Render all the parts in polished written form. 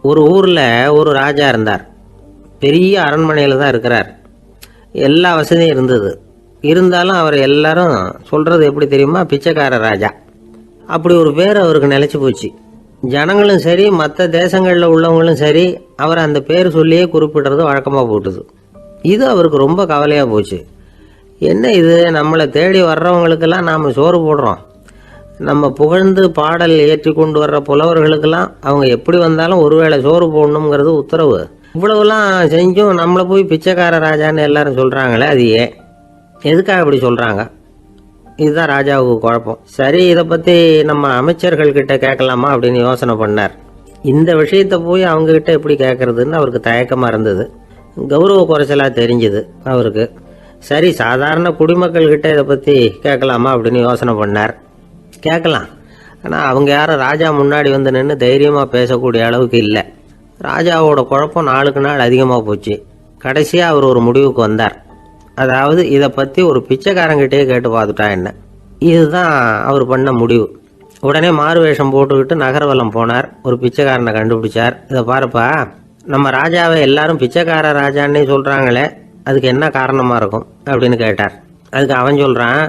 ஒரு ஊரில் ஒரு ராஜா இருந்தார். பெரிய அரண்மனையில் தான் இருக்கிறார். எல்லா வசதியும் இருந்தது. இருந்தாலும் அவர் எல்லாரும் சொல்கிறது எப்படி தெரியுமா? பிச்சைக்கார ராஜா. அப்படி ஒரு பேர் அவருக்கு நிலைச்சி போச்சு. ஜனங்களும் சரி, மற்ற தேசங்களில் உள்ளவங்களும் சரி, அவர் அந்த பேர் சொல்லியே குறிப்பிடுறது வழக்கமாக போட்டுது. இது அவருக்கு ரொம்ப கவலையாக போச்சு. என்ன இது, நம்மளை தேடி வர்றவங்களுக்கெல்லாம் நாம் சோறு போடுறோம். நம்ம புகழ்ந்து பாடல் ஏற்றி கொண்டு வர்ற புலவர்களுக்கெல்லாம் அவங்க எப்படி வந்தாலும் ஒருவேளை சோறு போடணுங்கிறது உத்தரவு. இவ்வளவுலாம் செஞ்சும் நம்மளை போய் பிச்சைக்கார ராஜான்னு எல்லாரும் சொல்கிறாங்களே, அது ஏன்? எதுக்காக அப்படி சொல்கிறாங்க? இதுதான் ராஜாவுக்கு குழப்பம். சரி, இதை பற்றி நம்ம அமைச்சர்கள்கிட்ட கேட்கலாமா அப்படின்னு யோசனை பண்ணார். இந்த விஷயத்தை போய் அவங்கக்கிட்ட எப்படி கேட்கறதுன்னு அவருக்கு தயக்கமாக இருந்தது. கௌரவ குறைச்சலாக தெரிஞ்சுது அவருக்கு. சரி, சாதாரண குடிமக்கள்கிட்ட இதை பற்றி கேட்கலாமா அப்படின்னு யோசனை பண்ணார். கேட்கலாம். ஆனால் அவங்க யாரும் ராஜா முன்னாடி வந்து நின்று தைரியமாக பேசக்கூடிய அளவுக்கு இல்லை. ராஜாவோட குழப்பம் நாளுக்கு நாள் அதிகமாக போச்சு. கடைசியாக அவர் ஒரு முடிவுக்கு வந்தார். அதாவது இதை பற்றி ஒரு பிச்சைக்காரங்கிட்டே கேட்டு பார்த்துட்டா என்ன. இதுதான் அவர் பண்ண முடிவு. உடனே மாறு வேஷம் போட்டுக்கிட்டு நகரவலம் போனார். ஒரு பிச்சைக்காரனை கண்டுபிடிச்சார். இதை பாருப்பா, நம்ம ராஜாவை எல்லாரும் பிச்சைக்கார ராஜான்னே சொல்கிறாங்களே, அதுக்கு என்ன காரணமாக இருக்கும் அப்படின்னு கேட்டார். அதுக்கு அவன் சொல்கிறான்,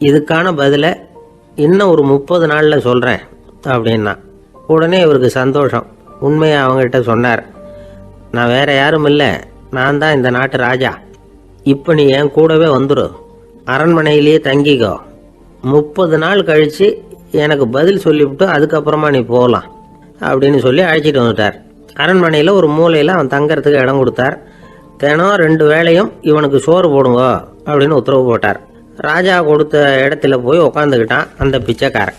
இதுக்கான பதிலை இன்னும் ஒரு 30 நாளில் சொல்கிறேன் அப்படின்னா. உடனே இவருக்கு சந்தோஷம். உண்மையை அவங்ககிட்ட சொன்னார். நான் வேற யாரும் இல்லை, நான் தான் இந்த நாட்டு ராஜா. இப்போ நீ என் கூடவே வந்துடு, அரண்மனையிலேயே தங்கிக்கோ. 30 நாள் கழித்து எனக்கு பதில் சொல்லிவிட்டு அதுக்கப்புறமா நீ போகலாம் அப்படின்னு சொல்லி அழைச்சிட்டு வந்துட்டார். அரண்மனையில் ஒரு மூலையில் அவன் தங்கறதுக்கு இடம் கொடுத்தார். தினம் 2 வேளையும் இவனுக்கு சோறு போடுங்க அப்படின்னு உத்தரவு போட்டார். ராஜா கொடுத்த இடத்துல போய் உக்காந்துக்கிட்டான் அந்த பிச்சைக்காரன்.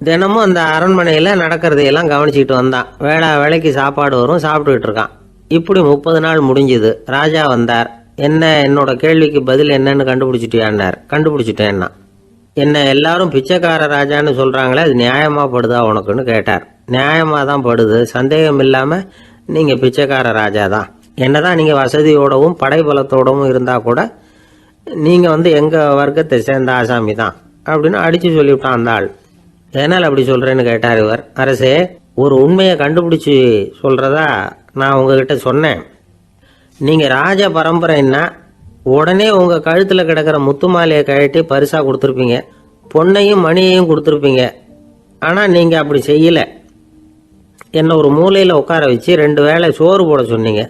தினமும் அந்த அரண்மனையில் நடக்கிறதையெல்லாம் கவனிச்சிக்கிட்டு வந்தான். வேளைக்கு சாப்பாடு வரும், சாப்பிட்டுக்கிட்டு இருக்கான். இப்படி 30 நாள் முடிஞ்சுது. ராஜா வந்தார். என்ன, என்னோட கேள்விக்கு பதில் என்னன்னு கண்டுபிடிச்சிட்டியான்னார். கண்டுபிடிச்சிட்டேன்னா. என்ன எல்லாரும் பிச்சைக்கார ராஜான்னு சொல்கிறாங்களே, அது நியாயமாக படுதா உனக்குன்னு கேட்டார். நியாயமாக தான் படுது, சந்தேகம் இல்லாமல் நீங்கள் பிச்சைக்கார ராஜா தான். என்னதான் நீங்கள் வசதியோடவும் படைபலத்தோடவும் இருந்தால் கூட நீங்கள் எங்கள் வர்க்கத்தை சேர்ந்த ஆசாமி தான் அப்படின்னு அடித்து சொல்லிவிட்டான் அந்த ஆள். எதனால் அப்படி சொல்கிறேன்னு கேட்டார் இவர். அரசே, ஒரு உண்மையை கண்டுபிடிச்சி சொல்கிறதா நான் உங்ககிட்ட சொன்னேன். நீங்கள் ராஜ பரம்பரைன்னா உடனே உங்கள் கழுத்தில் கிடக்கிற முத்து மாலையை கழட்டி பரிசாக கொடுத்துருப்பீங்க, பொண்ணையும் மணியையும் கொடுத்துருப்பீங்க. ஆனால் நீங்கள் அப்படி செய்யலை. என்னை ஒரு மூலையில் உட்கார வச்சு 2 வேளை சோறு போட சொன்னீங்க.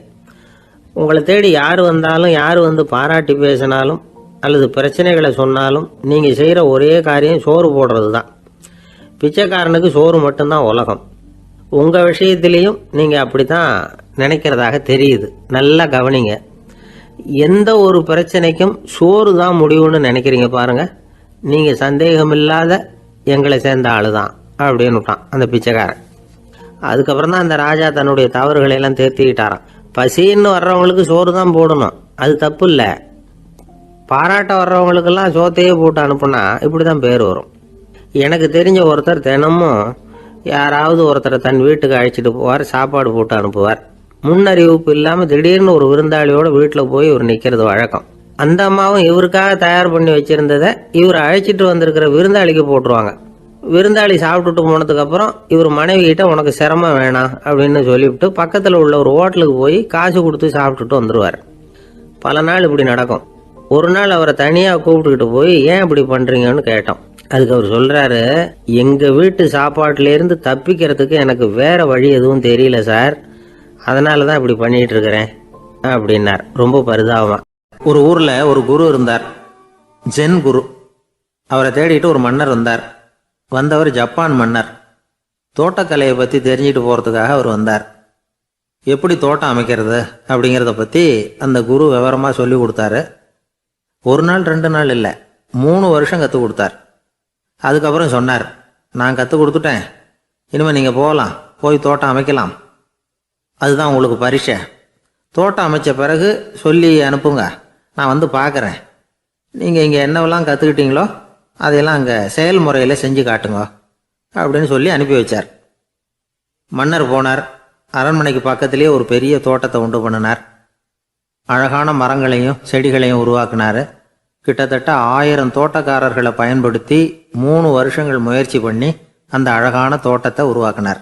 உங்களை தேடி யார் வந்தாலும், யார் பாராட்டி பேசினாலும் அல்லது பிரச்சனைகளை சொன்னாலும் நீங்கள் செய்கிற ஒரே காரியம் சோறு போடுறது தான். பிச்சைக்காரனுக்கு சோறு மட்டும்தான் உலகம். உங்கள் விஷயத்திலையும் நீங்கள் அப்படி தான் நினைக்கிறதாக தெரியுது. நல்லா கவனிங்க. எந்த ஒரு பிரச்சனைக்கும் சோறு தான் முடிவுன்னு நினைக்கிறீங்க பாருங்கள். நீங்கள் சந்தேகமில்லாத எங்களை சேர்ந்த ஆளு தான் அப்படின்னு விட்டான் அந்த பிச்சைக்காரன். அதுக்கப்புறம் தான் அந்த ராஜா தன்னுடைய தவறுகளை எல்லாம் தேர்த்திக்கிட்டாராம். பசின்னு வர்றவங்களுக்கு சோறு தான் போடணும், அது தப்பு இல்லை. பாராட்ட வர்றவங்களுக்கெல்லாம் சோத்தையே போட்டு அனுப்புனா இப்படி தான் பேர் வரும். எனக்கு தெரிஞ்ச ஒருத்தர் தினமும் யாராவது ஒருத்தரை தன் வீட்டுக்கு அழைச்சிட்டு போவார், சாப்பாடு போட்டு அனுப்புவார். முன்னறிவிப்பு இல்லாமல் திடீர்னு ஒரு விருந்தாளியோட வீட்டில் போய் இவர் நிற்கிறது வழக்கம். அந்த அம்மாவும் இவருக்காக தயார் பண்ணி வச்சிருந்ததை இவர் அழைச்சிட்டு வந்திருக்கிற விருந்தாளிக்கு போட்டுருவாங்க. விருந்தாளி சாப்பிட்டுட்டு போனதுக்கப்புறம் இவர் மனைவி கிட்ட உனக்கு சிரமம் வேணாம் அப்படின்னு சொல்லிவிட்டு பக்கத்தில் உள்ள ஒரு ஹோட்டலுக்கு போய் காசு கொடுத்து சாப்பிட்டுட்டு வந்துடுவார். பல நாள் இப்படி நடக்கும். ஒரு நாள் அவரை தனியாக கூப்பிட்டுக்கிட்டு போய் ஏன் இப்படி பண்ணுறீங்கன்னு கேட்டோம். அதுக்கு அவர் சொல்கிறாரு, எங்கள் வீட்டு சாப்பாட்டிலேருந்து தப்பிக்கிறதுக்கு எனக்கு வேற வழி எதுவும் தெரியல சார், அதனால தான் இப்படி பண்ணிகிட்டு இருக்கிறேன் அப்படின்னார் ரொம்ப பரிதாபமாக. ஒரு ஊரில் ஒரு குரு இருந்தார், ஜென் குரு. அவரை தேடிட்டு ஒரு மன்னர் வந்தார். வந்தவர் ஜப்பான் மன்னர். தோட்டக்கலையை பற்றி தெரிஞ்சுட்டு போகிறதுக்காக அவர் வந்தார். எப்படி தோட்டம் அமைக்கிறது அப்படிங்கிறத பற்றி அந்த குரு விவரமாக சொல்லி கொடுத்தாரு. 1 நாள் 2 நாள் இல்லை, 3 வருஷம் கற்றுக் கொடுத்தார். அதுக்கப்புறம் சொன்னார், நான் கற்றுக் கொடுத்துட்டேன், இனிமேல் நீங்கள் போகலாம், போய் தோட்டம் அமைக்கலாம், அதுதான் உங்களுக்கு பரிசை. தோட்டம் அமைச்ச பிறகு சொல்லி அனுப்புங்க, நான் வந்து பார்க்குறேன். நீங்கள் இங்கே என்னவெல்லாம் கற்றுக்கிட்டீங்களோ அதையெல்லாம் அங்கே செயல்முறையில் செஞ்சு காட்டுங்க அப்படின்னு சொல்லி அனுப்பி வச்சார். மன்னர் போனார். அரண்மனைக்கு பக்கத்திலே ஒரு பெரிய தோட்டத்தை உண்டு பண்ணினார். அழகான மரங்களையும் செடிகளையும் உருவாக்கினார். கிட்டத்தட்ட 1000 தோட்டக்காரர்களை பயன்படுத்தி 3 வருஷங்கள் முயற்சி பண்ணி அந்த அழகான தோட்டத்தை உருவாக்கினார்.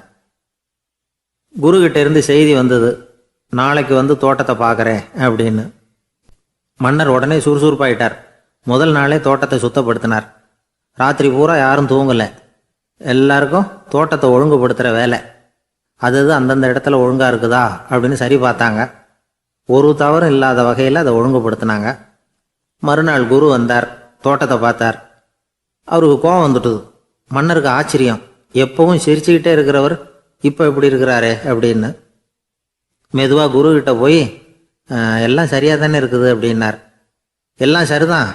குருக்கிட்ட இருந்து செய்தி வந்தது, நாளைக்கு வந்து தோட்டத்தை பார்க்குறேன் அப்படின்னு. மன்னர் உடனே சுறுசுறுப்பாயிட்டார். முதல் நாளே தோட்டத்தை சுத்தப்படுத்தினார். ராத்திரி பூரா யாரும் தூங்கலை. எல்லாருக்கும் தோட்டத்தை ஒழுங்குபடுத்துகிற வேலை. அது அந்தந்த இடத்துல ஒழுங்காக இருக்குதா அப்படின்னு சரி பார்த்தாங்க. ஒரு தவறும் இல்லாத வகையில் அதை ஒழுங்குபடுத்தினாங்க. மறுநாள் குரு வந்தார், தோட்டத்தை பார்த்தார். அவருக்கு கோபம் வந்துட்டுது. மன்னருக்கு ஆச்சரியம், எப்பவும் சிரிச்சுக்கிட்டே இருக்கிறவர் இப்போ இப்படி இருக்கிறாரே அப்படின்னு. மெதுவாக குருக்கிட்ட போய் எல்லாம் சரியாக தானே இருக்குது அப்படின்னார். எல்லாம் சரிதான்,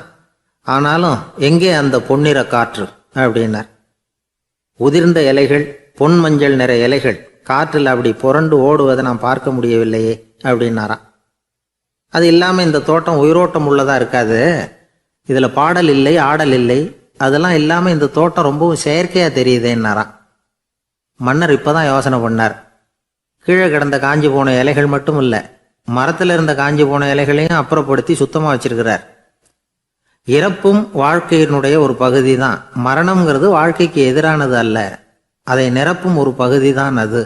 ஆனாலும் எங்கே அந்த பொன்னிற காற்று அப்படின்னார். உதிர்ந்த இலைகள், பொன் மஞ்சள் நிற இலைகள் காற்றில் அப்படி புரண்டு ஓடுவதை நான் பார்க்க முடியவில்லையே அப்படின்னாராம். அது இல்லாமல் இந்த தோட்டம் உயிரோட்டம் உள்ளதாக இருக்காது, இதில் பாடல் இல்லை, ஆடல் இல்லை, அதெல்லாம் இல்லாமல் இந்த தோட்டம் ரொம்பவும் செயற்கையாக தெரியுதேன்னாராம். மன்னர் இப்போ தான் யோசனை பண்ணார். கீழே கிடந்த காஞ்சி போன இலைகள் மட்டும் இல்லை, மரத்தில் இருந்த காஞ்சி போன இலைகளையும் அப்புறப்படுத்தி சுத்தமாக வச்சிருக்கிறார். இறப்பும் வாழ்க்கையினுடைய ஒரு பகுதி தான். மரணம்ங்கிறது வாழ்க்கைக்கு எதிரானது அல்ல, அதை நிரப்பும் ஒரு பகுதி தான் அது.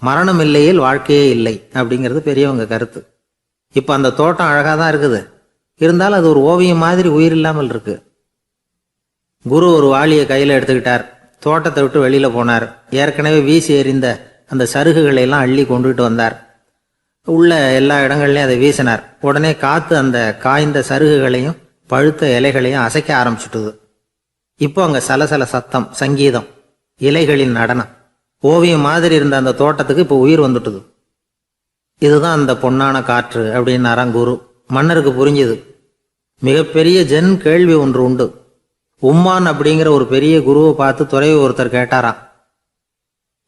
மரணம் இல்லையில் வாழ்க்கையே இல்லை அப்படிங்கிறது பெரியவங்க கருத்து. இப்போ அந்த தோட்டம் அழகாக தான் இருக்குது, இருந்தாலும் அது ஒரு ஓவியம் மாதிரி உயிர் இல்லாமல் இருக்கு. குரு ஒரு வாளியை கையில் எடுத்துக்கிட்டார். தோட்டத்தை விட்டு வெளியில் போனார். ஏற்கனவே வீசி எறிந்த அந்த சருகுகளை எல்லாம் அள்ளி கொண்டுகிட்டு வந்தார். உள்ள எல்லா இடங்கள்லையும் அதை வீசினார். உடனே காற்று அந்த காய்ந்த சருகுகளையும் பழுத்த இலைகளையும் அசைக்க ஆரம்பிச்சுட்டுது. இப்போ அங்கே சலசல சத்தம், சங்கீதம், இலைகளின் நடனம். ஓவியம் மாதிரி இருந்த அந்த தோட்டத்துக்கு இப்போ உயிர் வந்துட்டுது. இதுதான் அந்த பொன்னான காற்று அப்படின்னாராம் குரு. மன்னருக்கு புரிஞ்சுது. மிகப்பெரிய ஜென் கேள்வி ஒன்று உண்டு. உம்மான் அப்படிங்கிற ஒரு பெரிய குருவை பார்த்து துறவி ஒருத்தர் கேட்டாராம்,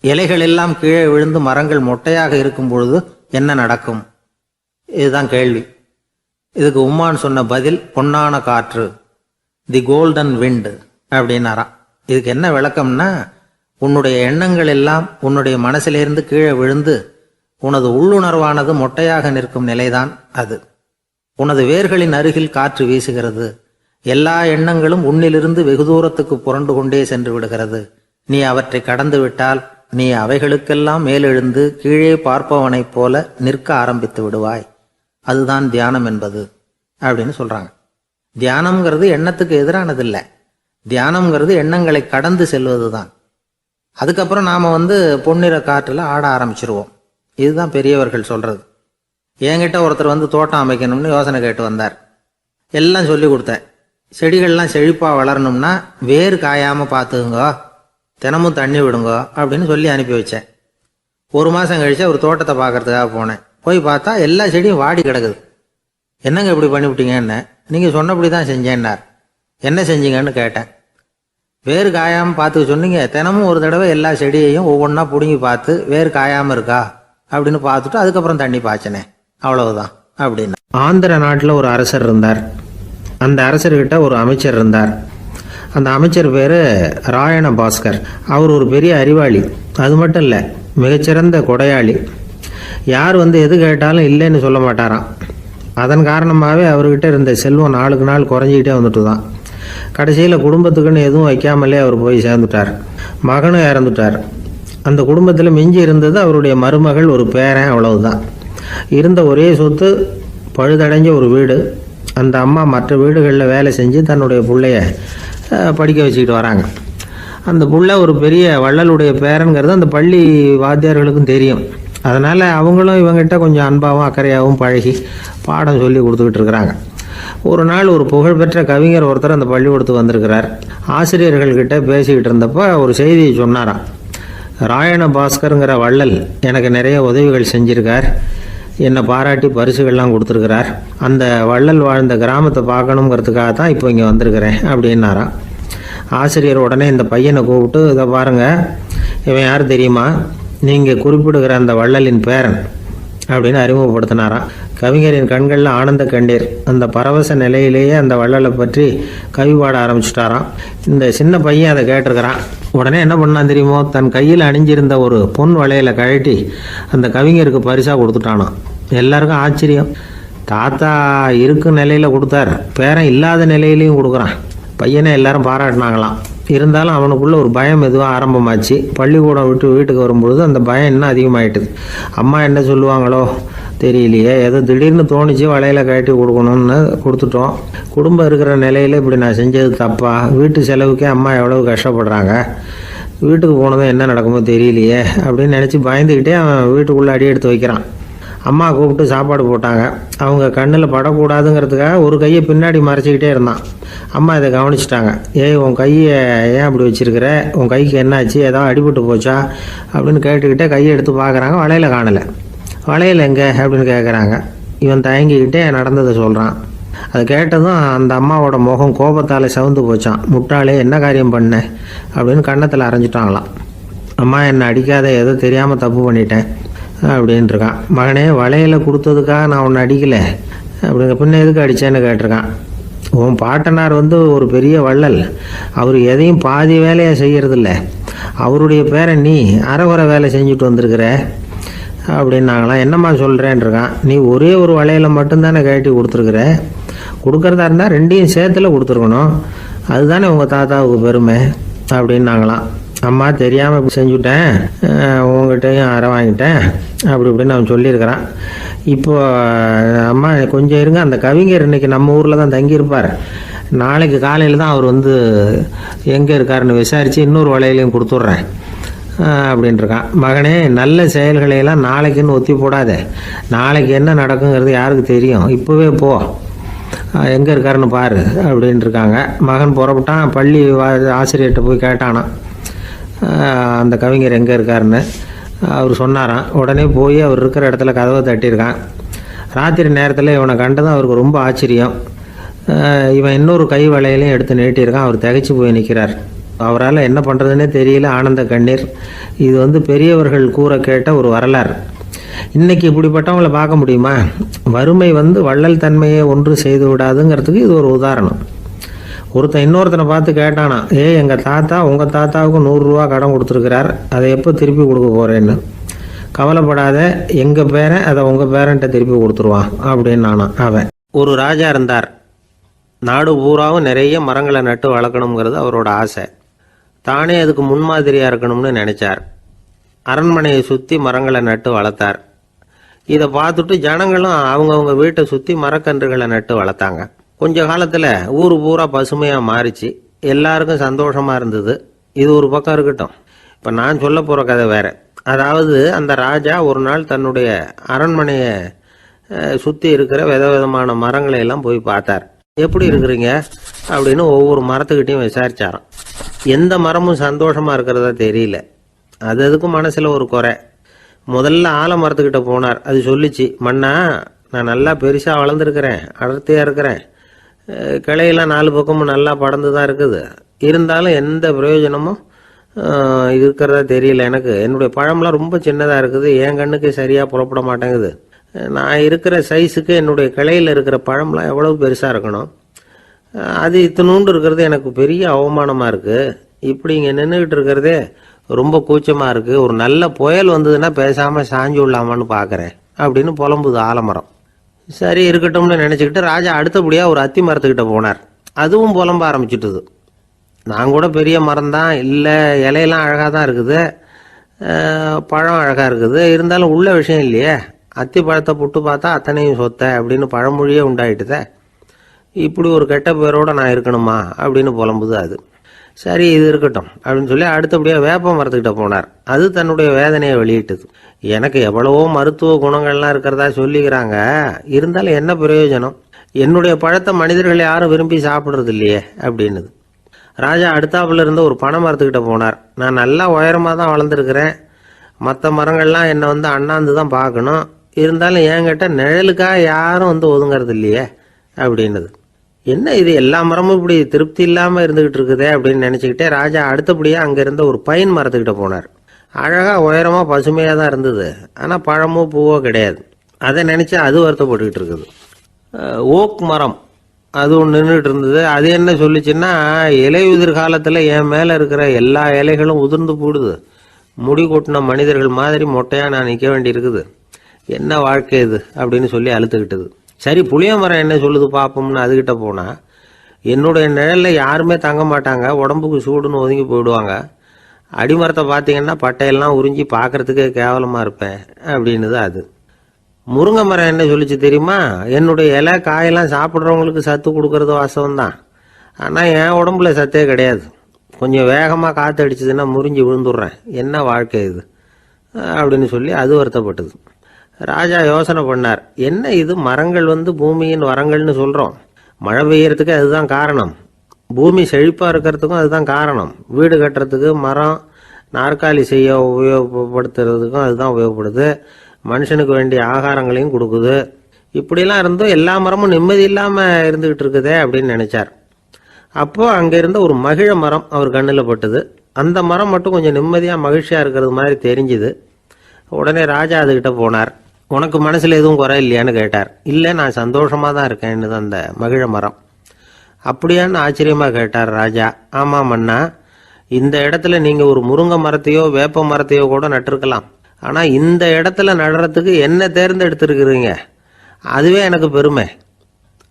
இலைகள் எல்லாம் கீழே விழுந்து மரங்கள் மொட்டையாக இருக்கும் பொழுது என்ன நடக்கும்? இதுதான் கேள்வி. இதுக்கு உம்மான் சொன்ன பதில் பொன்னான காற்று, தி கோல்டன் விண்ட் அப்படின்னாராம். இதுக்கு என்ன விளக்கம்னா, உன்னுடைய எண்ணங்கள் எல்லாம் உன்னுடைய மனசிலிருந்து கீழே விழுந்து உனது உள்ளுணர்வானது மொட்டையாக நிற்கும் நிலைதான் அது. உனது வேர்களின் அருகில் காற்று வீசுகிறது. எல்லா எண்ணங்களும் உன்னிலிருந்து வெகு தூரத்துக்கு புரண்டு கொண்டே சென்று விடுகிறது. நீ அவற்றை கடந்து விட்டால் நீ அவைகளுக்கெல்லாம் மேலெழுந்து கீழே பார்ப்பவனைப் போல நிற்க ஆரம்பித்து விடுவாய். அதுதான் தியானம் என்பது அப்படின்னு சொல்றாங்க. தியானம்ங்கிறது எண்ணத்துக்கு எதிரானதில்லை. தியானம்ங்கிறது எண்ணங்களை கடந்து செல்வது தான். அதுக்கப்புறம் நாம் பொன்னிற காற்றில் ஆட ஆரம்பிச்சிருவோம். இதுதான் பெரியவர்கள் சொல்றது. என்கிட்ட ஒருத்தர் தோட்டம் அமைக்கணும்னு யோசனை கேட்டு வந்தார். எல்லாம் சொல்லி கொடுத்தேன். செடிகள்லாம் செழிப்பாக வளரணும்னா வேர் காயாமல் பார்த்துக்குங்க, தினமும் தண்ணி விடுங்க அப்படின்னு சொல்லி அனுப்பி வச்சேன். ஒரு மாதம் கழிச்சு ஒரு தோட்டத்தை பார்க்கறதுக்காக போனேன். போய் பார்த்தா எல்லா செடியும் வாடி கிடக்குது. என்னங்க இப்படி பண்ணிவிட்டீங்கன்னு. நீங்கள் சொன்னபடி தான் செஞ்சேன்னார். என்ன செஞ்சீங்கன்னு கேட்டேன். வேறு காயாமல் பார்த்துக்க சொன்னீங்க, தினமும் ஒரு தடவை எல்லா செடியையும் ஒவ்வொன்றா பிடுங்கி பார்த்து வேறு காயாமல் இருக்கா அப்படின்னு பார்த்துட்டு அதுக்கப்புறம் தண்ணி பாய்ச்சனே, அவ்வளவுதான் அப்படின்னு. ஆந்திர நாட்டில் ஒரு அரசர் இருந்தார். அந்த அரசர்கிட்ட ஒரு அமைச்சர் இருந்தார். அந்த அமைச்சர் பேர் ராயண பாஸ்கர். அவர் ஒரு பெரிய அறிவாளி. அது மட்டும் இல்லை, மிகச்சிறந்த கொடையாளி. யார் எது கேட்டாலும் இல்லைன்னு சொல்ல மாட்டாராம். அதன் காரணமாகவே அவர்கிட்ட இருந்த செல்வம் நாளுக்கு நாள் குறைஞ்சிக்கிட்டே வந்துட்டு தான். கடைசியில் குடும்பத்துக்குன்னு எதுவும் வைக்காமலே அவர் போய் சேர்ந்துட்டார். மகனும் இறந்துட்டார். அந்த குடும்பத்தில் மிஞ்சி இருந்தது அவருடைய மருமகள், ஒரு பேரன், அவ்வளவுதான். இருந்த ஒரே சொத்து பழுதடைஞ்ச ஒரு வீடு. அந்த அம்மா மற்ற வீடுகளில் வேலை செஞ்சு தன்னுடைய பிள்ளைய படிக்க வச்சுக்கிட்டு வராங்க. அந்த புள்ள ஒரு பெரிய வள்ளலுடைய பேரன்கிறது அந்த பள்ளி வாத்தியார்களுக்கும் தெரியும். அதனால் அவங்களும் இவங்ககிட்ட கொஞ்சம் அன்பாகவும் அக்கறையாகவும் பழகி பாடம் சொல்லி கொடுத்துக்கிட்டு இருக்கிறாங்க. ஒரு நாள் ஒரு புகழ்பெற்ற கவிஞர் ஒருத்தர் அந்த பள்ளிக்கூடத்துக்கு வந்திருக்கிறார். ஆசிரியர்கள்கிட்ட பேசிக்கிட்டு இருந்தப்போ ஒரு செய்தியை சொன்னாராம். ராயண பாஸ்கருங்கிற வள்ளல் எனக்கு நிறைய உதவிகள் செஞ்சிருக்கார், என்னை பாராட்டி பரிசுகள்லாம் கொடுத்துருக்கிறார். அந்த வள்ளல் வாழ்ந்த கிராமத்தை பார்க்கணுங்கிறதுக்காக தான் இப்போ இங்கே வந்திருக்கிறேன் அப்படின்னாராம். ஆசிரியர் உடனே இந்த பையனை கூப்பிட்டு, இதை பாருங்கள், இவன் யார் தெரியுமா? நீங்கள் குறிப்பிடுகிற அந்த வள்ளலின் பேரன் அப்படின்னு அறிமுகப்படுத்தினாராம். கவிஞரின் கண்களில் ஆனந்த கண்ணீர். அந்த பரவச நிலையிலேயே அந்த வள்ளலை பற்றி கவி பாட ஆரம்பிச்சுட்டாராம். இந்த சின்ன பையன் அதை கேட்டிருக்கிறான். உடனே என்ன பண்ணான் தெரியுமோ, தன் கையில் அணிஞ்சிருந்த ஒரு பொன் வளையலை கழட்டி அந்த கவிஞருக்கு பரிசாக கொடுத்துட்டானான். எல்லாருக்கும் ஆச்சரியம். தாத்தா இருக்கும் நிலையில் கொடுத்தார், பேரன் இல்லாத நிலையிலையும் கொடுக்குறான். பையனை எல்லாரும் பாராட்டினாங்களாம். இருந்தாலும் அவனுக்குள்ள ஒரு பயம் எதுவும் ஆரம்பமாச்சு. பள்ளிக்கூடம் விட்டு வீட்டுக்கு வரும்பொழுது அந்த பயம் இன்னும் அதிகமாயிட்டுது. அம்மா என்ன சொல்லுவாங்களோ தெரியலையே, ஏதோ திடீர்னு தோணிச்சு வளையல கட்டி கொடுக்கணும்னு கொடுத்துட்டோம். குடும்பம் இருக்கிற நிலையில் இப்படி நான் செஞ்சது தப்பா? வீட்டு செலவுக்கே அம்மா எவ்வளவு கஷ்டப்படுறாங்க, வீட்டுக்கு போனதும் என்ன நடக்குமோ தெரியலையே அப்படின்னு நினச்சி பயந்துக்கிட்டே அவன் வீட்டுக்குள்ளே அடி எடுத்து வைக்கிறான். அம்மா கூப்பிட்டு சாப்பாடு போட்டாங்க. அவங்க கண்ணில் படக்கூடாதுங்கிறதுக்காக ஒரு கையை பின்னாடி மறைச்சிக்கிட்டே இருந்தான். அம்மா இதை கவனிச்சிட்டாங்க. ஏய், உன் கையை ஏன் அப்படி வச்சிருக்கிற, உன் கைக்கு என்னாச்சு, ஏதாவது அடிபட்டு போச்சா அப்படின்னு கேட்டுக்கிட்டே கையை எடுத்து பார்க்குறாங்க. வளையல காணலை. வளையல் எங்கே அப்படின்னு கேட்குறாங்க. இவன் தயங்கிக்கிட்டே நடந்ததை சொல்கிறான். அதை கேட்டதும் அந்த அம்மாவோட முகம் கோபத்தால் சவுந்து போச்சான். முட்டாளே, என்ன காரியம் பண்ண அப்படின்னு கன்னத்தில் அரைஞ்சிட்டாங்களாம். அம்மா, என்னை அடிக்காத, ஏதோ தெரியாமல் தப்பு பண்ணிட்டேன் அப்படின்ட்டுருக்கான். மகனே, வளையலை கொடுத்ததுக்காக நான் உன்னை அடிக்கலை அப்படிங்க, பின்ன எதுக்கு அடித்தேன்னு கேட்டிருக்கான். உன் பாட்டனார் ஒரு பெரிய வள்ளல், அவர் எதையும் பாதி வேலையை செய்யறதில்ல, அவருடைய பேரை நீ அரைகுறை வேலை செஞ்சுட்டு வந்திருக்கிற அப்படின்னாங்களாம். என்னம்மா சொல்கிறேன்ருக்கான். நீ ஒரே ஒரு வளையலை மட்டும்தானே கட்டி கொடுத்துருக்குற, கொடுக்குறதா இருந்தால் ரெண்டையும் சேர்த்துல கொடுத்துருக்கணும், அதுதானே உங்கள் தாத்தாவுக்கு பெருமை அப்படின்னாங்களாம். அம்மா, தெரியாமல் இப்படி செஞ்சுட்டேன், உங்கள்கிட்டையும் அரை வாங்கிட்டேன் அப்படி இப்படின்னு அவன் சொல்லியிருக்கிறான். இப்போ அம்மா கொஞ்சம் இருங்க, அந்த கவிஞர் இன்னைக்கு நம்ம ஊரில் தான் தங்கியிருப்பார், நாளைக்கு காலையில் தான் அவர் எங்கே இருக்காருன்னு விசாரித்து இன்னொரு வளையலையும் கொடுத்துட்றேன் அப்படின்ட்டுருக்கான். மகனே, நல்ல செயல்களையெல்லாம் நாளைக்குன்னு ஒத்தி போடாத, நாளைக்கு என்ன நடக்குங்கிறது யாருக்கு தெரியும், இப்போவே போ, எங்கே இருக்காருன்னு பாரு அப்படின்ட்டுருக்காங்க. மகன் புறப்பட்டான். பள்ளி ஆசிரியர்கிட்ட போய் கேட்டானா அந்த கவிஞர் எங்கே இருக்காருன்னு. அவர் சொன்னாராம். உடனே போய் அவர் இருக்கிற இடத்துல கதவை தட்டியிருக்கான். ராத்திரி நேரத்தில் இவனை கண்டதும் அவருக்கு ரொம்ப ஆச்சரியம். இவன் இன்னொரு கை வளையலையும் எடுத்து நீட்டியிருக்கான். அவர் திகைச்சு போய் நிற்கிறார். அவரால் என்ன பண்ணுறதுன்னே தெரியல. ஆனந்த கண்ணீர். இது பெரியவர்கள் கூற கேட்ட ஒரு வரலாறு. இன்னைக்கு இப்படிப்பட்டவங்களை பார்க்க முடியுமா? வறுமை வள்ளல் தன்மையை ஒன்று செய்து விடாதுங்கிறதுக்கு இது ஒரு உதாரணம். ஒருத்தன் இன்னொருத்தனை பார்த்து கேட்டானா, எங்கள் தாத்தா உங்கள் தாத்தாவுக்கு 100 ரூபா கடன் கொடுத்துருக்கிறார், அதை எப்போ திருப்பி கொடுக்க போகிறேன்னு. கவலைப்படாத, எங்கள் பேரன் அதை உங்கள் பேரன்ட்ட திருப்பி கொடுத்துருவான் அப்படின்னு அவன். ஒரு ராஜா இருந்தார். நாடு பூராவும் நிறைய மரங்களை நட்டு வளர்க்கணுங்கிறது அவரோட ஆசை. தானே அதுக்கு முன்மாதிரியாக இருக்கணும்னு நினைச்சார். அரண்மனையை சுற்றி மரங்களை நட்டு வளர்த்தார். இதை பார்த்துட்டு ஜனங்களும் அவங்கவுங்க வீட்டை சுற்றி மரக்கன்றுகளை நட்டு வளர்த்தாங்க. கொஞ்ச காலத்தில் ஊர் பூரா பசுமையாக மாறிச்சு. எல்லாருக்கும் சந்தோஷமாக இருந்தது. இது ஒரு பக்கம் இருக்கட்டும். இப்போ நான் சொல்ல போகிற கதை வேற. அதாவது, அந்த ராஜா ஒரு நாள் தன்னுடைய அரண்மனையை சுற்றி இருக்கிற விதவிதமான மரங்களை எல்லாம் போய் பார்த்தார். எப்படி இருக்கிறீங்க அப்படின்னு ஒவ்வொரு மரத்துக்கிட்டையும் விசாரிச்சாராம். எந்த மரமும் சந்தோஷமாக இருக்கிறதா தெரியல. அதுக்கும் மனசில் ஒரு குறை. முதல்ல ஆலமரத்துக்கிட்ட போனார். அது சொல்லிச்சு, மண்ணா, நான் நல்லா பெருசாக வளர்ந்துருக்கிறேன், அடர்த்தியாக இருக்கிறேன், கிளையெல்லாம் 4 பக்கமும் நல்லா படர்ந்து தான் இருக்குது, இருந்தாலும் எந்த பிரயோஜனமும் இருக்கிறதா தெரியல எனக்கு. என்னுடைய பழம்லாம் ரொம்ப சின்னதாக இருக்குது, என் கண்ணுக்கு சரியாக புறப்பட மாட்டேங்குது. நான் இருக்கிற சைஸுக்கு என்னுடைய கிளையில் இருக்கிற பழம்லாம் எவ்வளவு பெருசாக இருக்கணும், அது இத்தினூண்டு இருக்கிறது எனக்கு பெரிய அவமானமாக இருக்குது. இப்படி இங்கே நின்றுக்கிட்டு இருக்கிறதே ரொம்ப கூச்சமாக இருக்குது. ஒரு நல்ல புயல் வந்ததுன்னா பேசாமல் சாஞ்சு விடலாமான்னு பார்க்குறேன் அப்படின்னு புலம்புது ஆலமரம். சரி, இருக்கட்டும்னு நினச்சிக்கிட்டு ராஜா அடுத்தபடியாக ஒரு அத்தி மரத்துக்கிட்ட போனார். அதுவும் புலம்ப ஆரம்பிச்சுட்டுது. நான் கூட பெரிய மரம் தான், இல்லை இலையெல்லாம் அழகாக தான் இருக்குது, பழம் அழகாக இருக்குது, இருந்தாலும் உள்ள விஷயம் இல்லையே, அத்தி பழத்தை புட்டு பார்த்தா அத்தனையும் சொத்தை அப்படின்னு பழமொழியே உண்டாயிட்டுதே, இப்படி ஒரு கெட்ட பேரோட நான் இருக்கணுமா அப்படின்னு புலம்புது அது. சரி, இது இருக்கட்டும் அப்படின்னு சொல்லி அடுத்தபடியாக வேப்ப மரத்துக்கிட்ட போனார். அது தன்னுடைய வேதனையை வெளியிட்டது. எனக்கு எவ்வளவோ மருத்துவ குணங்கள்லாம் இருக்கிறதா சொல்லிக்கிறாங்க, இருந்தாலும் என்ன பிரயோஜனம், என்னுடைய பழத்தை மனிதர்கள் யாரும் விரும்பி சாப்பிட்றது இல்லையே அப்படின்னுது. ராஜா அடுத்தாப்புல இருந்த ஒரு பனை மரத்துக்கிட்ட போனார். நான் நல்லா உயரமாக தான் வளர்ந்துருக்கிறேன், மற்ற மரங்கள்லாம் என்னை அண்ணாந்து தான் பார்க்கணும், இருந்தாலும் என்கிட்ட நிழலுக்காக யாரும் ஒதுங்கிறது இல்லையே அப்படின்னுது. என்ன இது, எல்லா மரமும் இப்படி திருப்தி இல்லாமல் இருந்துகிட்டு இருக்குதே அப்படின்னு நினச்சிக்கிட்டே ராஜா அடுத்தபடியாக அங்கே இருந்த ஒரு பைன் மரத்துக்கிட்ட போனார். அழகாக உயரமாக பசுமையாக தான் இருந்தது, ஆனால் பழமோ பூவோ கிடையாது. அதை நினச்சி அது வருத்தப்பட்டுக்கிட்டு இருக்குது. ஓக் மரம் அது ஒன்று நின்றுட்டு இருந்தது. அது என்ன சொல்லிச்சுன்னா, இலையுதிர் காலத்தில் என் மேலே இருக்கிற எல்லா இலைகளும் உதிர்ந்து போடுது, முடி கொட்டின மனிதர்கள் மாதிரி மொட்டையாக நான் நிற்க வேண்டி இருக்குது, என்ன வாழ்க்கை இது அப்படின்னு சொல்லி அழுத்துக்கிட்டது. சரி, புளிய மரம் என்ன சொல்லுது பார்ப்போம்னு அதுகிட்ட போனால், என்னுடைய நிழலில் யாருமே தங்க மாட்டாங்க, உடம்புக்கு சூடுன்னு ஒதுங்கி போயிடுவாங்க. அடிமரத்தை பார்த்தீங்கன்னா பட்டையெல்லாம் உறிஞ்சி பார்க்கறதுக்கே கேவலமாக இருப்பேன் அப்படின்னுது அது. முருங்கை மரம் என்ன சொல்லிச்சு தெரியுமா? என்னுடைய இலை காயெல்லாம் சாப்பிட்றவங்களுக்கு சத்து கொடுக்கறது வாசவம்தான், ஆனால் என் உடம்புல சத்தே கிடையாது. கொஞ்சம் வேகமாக காற்று அடிச்சதுன்னா முறிஞ்சி விழுந்துடுறேன். என்ன வாழ்க்கை இது அப்படின்னு சொல்லி அது வருத்தப்பட்டது. ராஜா யோசனை பண்ணார். என்ன இது, மரங்கள் பூமியின் வரங்கள்னு சொல்கிறோம். மழை பெய்யறதுக்கு அதுதான் காரணம், பூமி செழிப்பாக இருக்கிறதுக்கும் அதுதான் காரணம், வீடு கட்டுறதுக்கு மரம், நாற்காலி செய்ய உபயோகப்படுத்துறதுக்கும் அதுதான் உபயோகப்படுது, மனுஷனுக்கு வேண்டிய ஆகாரங்களையும் கொடுக்குது. இப்படிலாம் இருந்தும் எல்லா மரமும் நிம்மதி இல்லாமல் இருந்துகிட்டு இருக்குதே அப்படின்னு நினைச்சார். அப்போ அங்கே இருந்த ஒரு மகிழ மரம் அவர் கண்ணில் பட்டுது. அந்த மரம் மட்டும் கொஞ்சம் நிம்மதியாக மகிழ்ச்சியாக இருக்கிறது மாதிரி தெரிஞ்சுது. உடனே ராஜா அதுகிட்ட போனார். உனக்கு மனசில் எதுவும் குறை இல்லையான்னு கேட்டார். இல்லை, நான் சந்தோஷமாக தான் இருக்கேன்னு அந்த மகிழ மரம். அப்படியான்னு ஆச்சரியமாக கேட்டார் ராஜா. ஆமாம் மன்னா, இந்த இடத்துல நீங்கள் ஒரு முருங்கை மரத்தையோ வேப்ப மரத்தையோ கூட நட்டிருக்கலாம். ஆனால் இந்த இடத்துல நடுறதுக்கு என்ன தேர்ந்தெடுத்திருக்கிறீங்க, அதுவே எனக்கு பெருமை,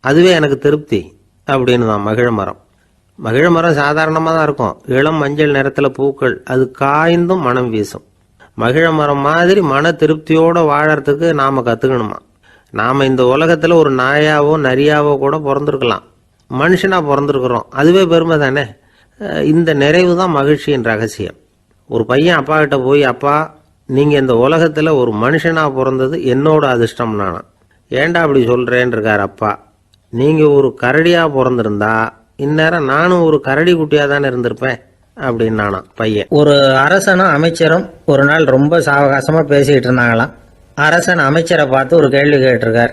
அதுவே எனக்கு திருப்தி அப்படின்னு தான் மகிழ மரம். மகிழ மரம் சாதாரணமாக தான் இருக்கும், இளம் மஞ்சள் நிறத்தில் பூக்கள், அது காய்ந்தும் மனம் வீசும். மகிழ மரம் மாதிரி மன திருப்தியோடு வாழறதுக்கு நாம் கற்றுக்கணுமா. நாம் இந்த உலகத்தில் ஒரு நாயாவோ நரியாவோ கூட பிறந்திருக்கலாம், மனுஷனாக பிறந்திருக்கிறோம், அதுவே பெருமை தானே. இந்த நிறைவு தான் மகிழ்ச்சியின் ரகசியம். ஒரு பையன் அப்பா கிட்ட போய், அப்பா நீங்கள் இந்த உலகத்தில் ஒரு மனுஷனாக பிறந்தது என்னோட அதிர்ஷ்டம் நானா. ஏண்டா அப்படி சொல்கிறேன்னு இருக்கார் அப்பா. நீங்கள் ஒரு கரடியாக பிறந்திருந்தா இந்நேரம் நானும் ஒரு கரடி குட்டியாக தானே இருந்திருப்பேன் அப்படின்னு நானா பையன். ஒரு அரசனும் அமைச்சரும் ஒரு நாள் ரொம்ப சாவகாசமாக பேசிக்கிட்டு இருந்தாங்களாம். அரசன் அமைச்சரை பார்த்து ஒரு கேள்வி கேட்டிருக்கார்.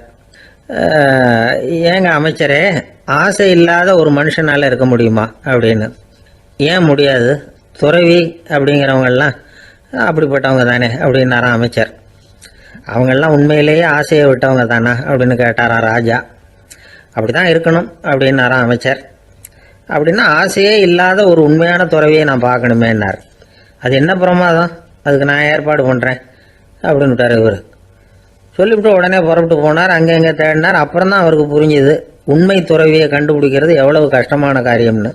ஏங்க அமைச்சரே, ஆசை இல்லாத ஒரு மனுஷனால் இருக்க முடியுமா அப்படின்னு. ஏன் முடியாது, துறவி அப்படிங்கிறவங்கெல்லாம் அப்படிப்பட்டவங்க தானே அப்படின்னாராம் அமைச்சர். அவங்கெல்லாம் உண்மையிலேயே ஆசையை விட்டவங்க தானா அப்படின்னு கேட்டாராம் ராஜா. அப்படி தான் இருக்கணும் அப்படின்னாராம் அமைச்சர். அப்படின்னா ஆசையே இல்லாத ஒரு உண்மையான துறவியை நான் பார்க்கணுமேன்னார். அது என்ன பிரமாதம், அதுக்கு நான் ஏற்பாடு பண்ணுறேன் அப்படின்னு விட்டார் இவர். சொல்லிவிட்டு உடனே புறப்பட்டு போனார். அங்கே எங்கே தேடினார். அப்புறம் தான் அவருக்கு புரிஞ்சுது உண்மை துறவியை கண்டுபிடிக்கிறது எவ்வளவு கஷ்டமான காரியம்னு.